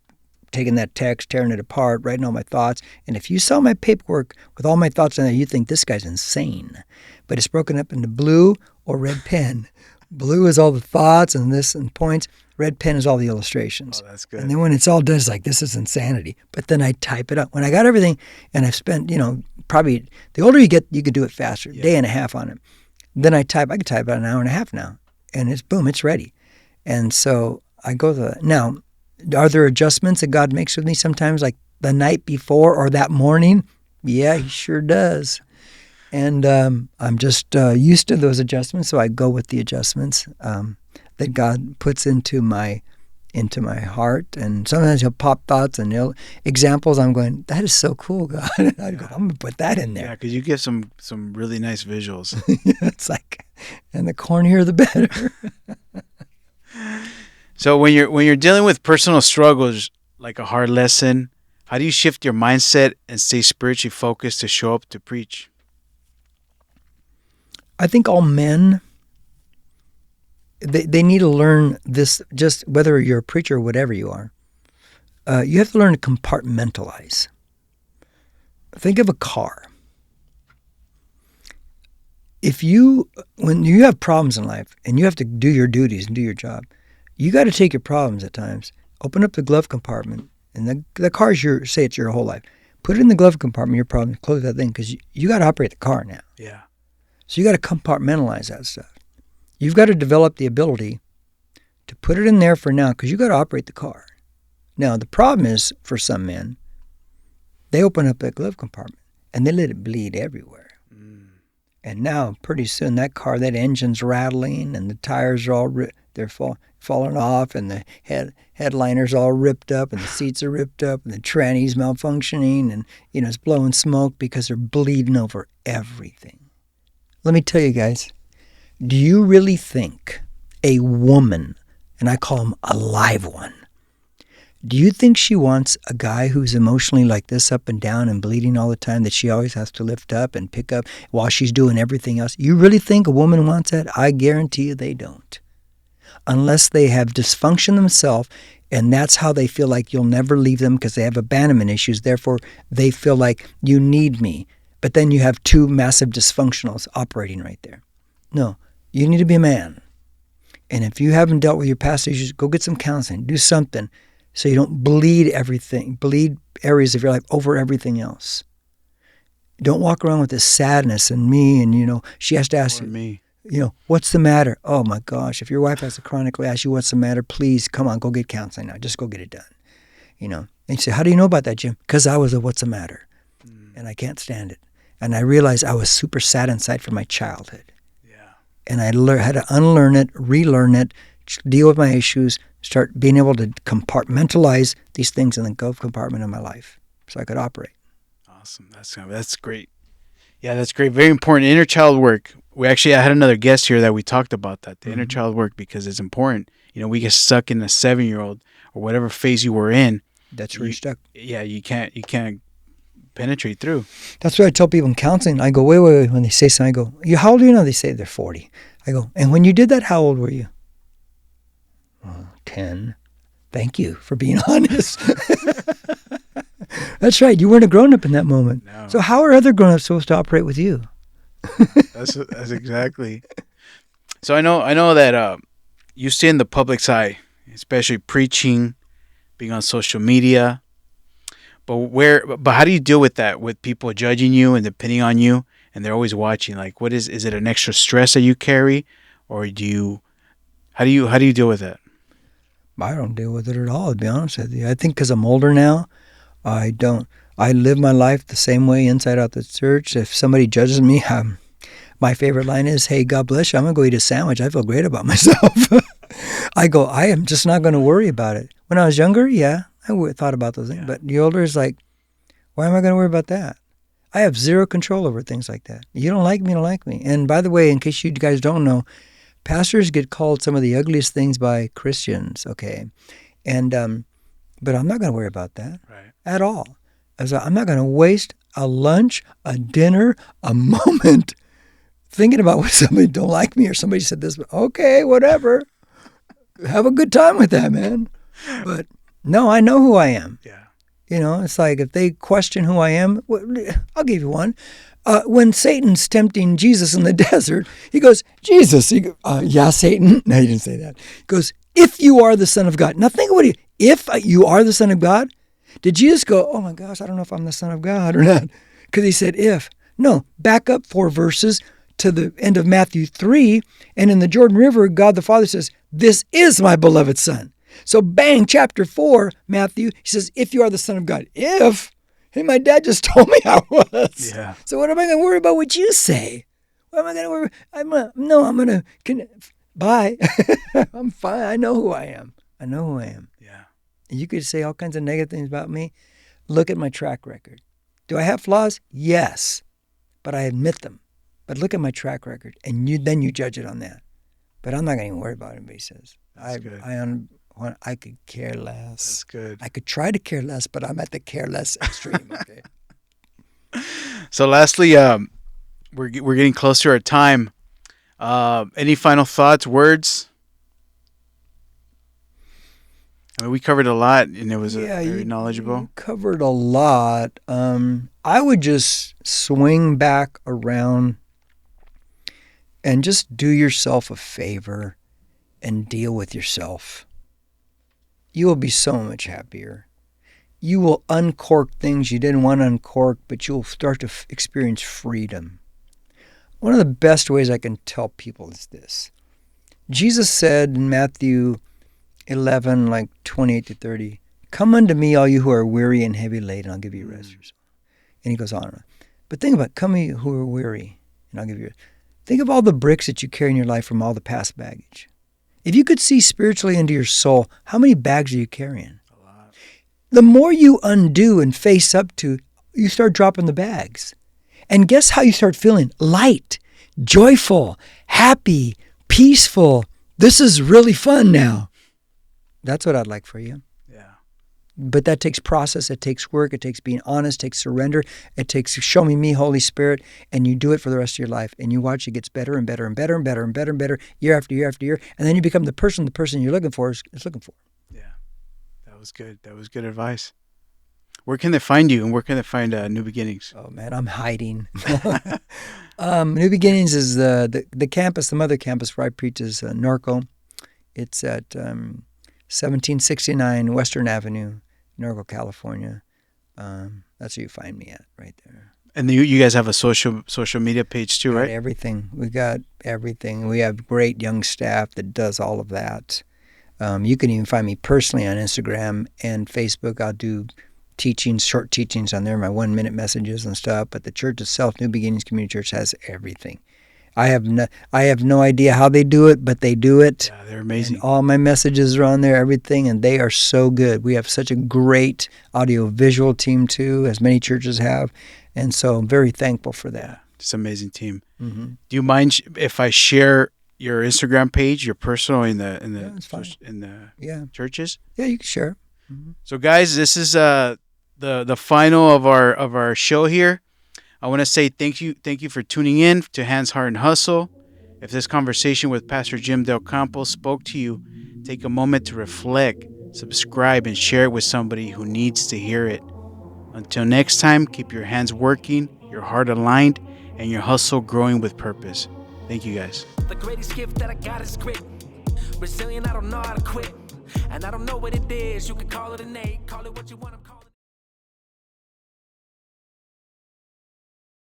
taking that text, tearing it apart, writing all my thoughts. And if you saw my paperwork with all my thoughts in there, you think this guy's insane. But it's broken up into blue or red pen. Blue is all the thoughts and this and points. Red pen is all the illustrations. Oh, that's good. And then when it's all done, it's like, this is insanity. But then I type it up. When I got everything, and I've spent, probably, the older you get, you can do it faster, day and a half on it. Then I can type about an hour and a half now. And it's boom, it's ready. And so I go to that. Now, are there adjustments that God makes with me sometimes, like the night before or that morning? Yeah, he sure does. And I'm just used to those adjustments, so I go with the adjustments that God puts into my heart. And sometimes he'll pop thoughts and examples. I'm going, that is so cool, God. And I go, I'm going to put that in there. Yeah, because you give some really nice visuals. It's like, and the cornier the better. So when you're dealing with personal struggles, like a hard lesson, how do you shift your mindset and stay spiritually focused to show up to preach? I think all men, they need to learn this, just whether you're a preacher or whatever you are. You have to learn to compartmentalize. Think of a car. When you have problems in life and you have to do your duties and do your job, you got to take your problems at times, open up the glove compartment, and the car's say it's your whole life. Put it in the glove compartment, your problem, close that thing, because you got to operate the car now. Yeah. So you got to compartmentalize that stuff. You've got to develop the ability to put it in there for now, because you got to operate the car. Now, the problem is, for some men, they open up that glove compartment and they let it bleed everywhere. And now, pretty soon, that engine's rattling, and the tires are all they're falling off, and the headliner's all ripped up, and the seats are ripped up, and the tranny's malfunctioning, and it's blowing smoke because they're bleeding over everything. Let me tell you guys, do you really think a woman, and I call him a live one, do you think she wants a guy who's emotionally like this, up and down and bleeding all the time, that she always has to lift up and pick up while she's doing everything else? You really think a woman wants that? I guarantee you they don't. Unless they have dysfunction themselves, and that's how they feel like you'll never leave them because they have abandonment issues. Therefore, they feel like you need me. But then you have two massive dysfunctionals operating right there. No, you need to be a man. And if you haven't dealt with your past issues, go get some counseling. Do something so you don't bleed areas of your life over everything else. Don't walk around with this sadness and me, and she has to ask me. What's the matter? Oh my gosh, if your wife has to chronically ask you what's the matter, please come on, go get counseling now. Just go get it done. And you say, how do you know about that, Jim? Because I was a what's the matter. And I can't stand it. And I realized I was super sad inside from my childhood. Yeah. And I had to unlearn it, relearn it, deal with my issues, start being able to compartmentalize these things in the glove compartment of my life so I could operate. Awesome. That's great. Yeah, that's great. Very important. Inner child work. I had another guest here that we talked about that, the inner child work, because it's important. We get stuck in a 7-year-old or whatever phase you were in. That's where you're stuck. Yeah, you can't penetrate through. That's what I tell people in counseling. I go, wait. When they say something, I go, how old are you now? They say they're 40. I go, and when you did that, how old were you? 10. Thank you for being honest. That's right. You weren't a grown-up in that moment. No. So how are other grown-ups supposed to operate with you? That's exactly. So I know that you stay in the public's eye, especially preaching, being on social media. But how do you deal with that? With people judging you and depending on you, and they're always watching. Like, what is it an extra stress that you carry, or how do you deal with that? I don't deal with it at all, to be honest with you. I think because I'm older now, I don't. I live my life the same way inside out the church. If somebody judges me, my favorite line is, "Hey, God bless you. I'm gonna go eat a sandwich. I feel great about myself." I am just not going to worry about it. When I was younger, yeah, thought about those things. Yeah. But the older is like, why am I going to worry about that? I have zero control over things like that. You don't like me, you don't like me. And by the way, in case you guys don't know, pastors get called some of the ugliest things by Christians. Okay, and but I'm not going to worry about that Right. at all. I'm not going to waste a lunch, a dinner, a moment thinking about what somebody don't like me or somebody said this. Okay, whatever. Have a good time with that, man. But no, I know who I am. Yeah. It's like if they question who I am, I'll give you one. When Satan's tempting Jesus in the desert, he goes, Jesus, yeah, Satan. No, he didn't say that. He goes, if you are the Son of God. Now think about it. If you are the Son of God, did Jesus go, oh my gosh, I don't know if I'm the Son of God or not? Because he said if. No, back up 4 verses to the end of Matthew 3, and in the Jordan River, God the Father says, this is my beloved Son. So bang, chapter 4, Matthew, he says, if you are the Son of God. If? Hey, my dad just told me I was. Yeah. So what am I going to worry about what you say? What am I going to worry about? Bye. I'm fine. I know who I am. Yeah. You could say all kinds of negative things about me. Look at my track record. Do I have flaws? Yes, but I admit them. But look at my track record, and then you judge it on that. But I'm not going to even worry about what anybody says. That's good. I could care less. That's good. I could try to care less, but I'm at the care less extreme. Okay. So lastly, we're getting close to our time. Any final thoughts, words? I mean, we covered a lot, and it was very knowledgeable. You covered a lot. I would just swing back around and just do yourself a favor and deal with yourself. You will be so much happier. You will uncork things you didn't want to uncork, but you'll start to experience freedom. One of the best ways I can tell people is this. Jesus said in Matthew 11, like 28 to 30, come unto me, all you who are weary and heavy laden, I'll give you rest. And he goes on and on. But think about it. Come to you who are weary, and I'll give you rest. Think of all the bricks that you carry in your life from all the past baggage. If you could see spiritually into your soul, how many bags are you carrying? A lot. The more you undo and face up to, you start dropping the bags. And guess how you start feeling? Light, joyful, happy, peaceful. This is really fun now. That's what I'd like for you. Yeah. But that takes process, it takes work, it takes being honest, it takes surrender, it takes show me, Holy Spirit, and you do it for the rest of your life. And you watch it gets better and better and better and better and better and better year after year after year. And then you become the person you're looking for is looking for. Yeah. That was good. That was good advice. Where can they find you, and where can they find New Beginnings? Oh man, I'm hiding. New Beginnings is the campus, the mother campus where I preach is Norco. It's at 1769 Western Avenue, Norco, California. That's where you find me at, right there. And you guys have a social media page too, right? Everything. We got everything. We have great young staff that does all of that. You can even find me personally on Instagram and Facebook. I'll do teachings, short teachings on there, my 1-minute messages and stuff. But the church itself, New Beginnings Community Church, has everything. I have no idea how they do it, but they do it. Yeah, they're amazing. And all my messages are on there, everything, and they are so good. We have such a great audio-visual team too, as many churches have, and so I'm very thankful for that. It's an amazing team. Mm-hmm. Do you mind if I share your Instagram page, your personal in the it's fine. churches? Yeah, you can share. Mm-hmm. So guys, this is the final of our show here. I want to say thank you for tuning in to Hands, Heart, and Hustle. If this conversation with Pastor Jim Del Campo spoke to you, take a moment to reflect, subscribe, and share it with somebody who needs to hear it. Until next time, keep your hands working, your heart aligned, and your hustle growing with purpose. Thank you, guys. The greatest gift that I got is grit. Resilient, I don't know how to quit. And I don't know what it is. You can call it innate, call it what you want to call it.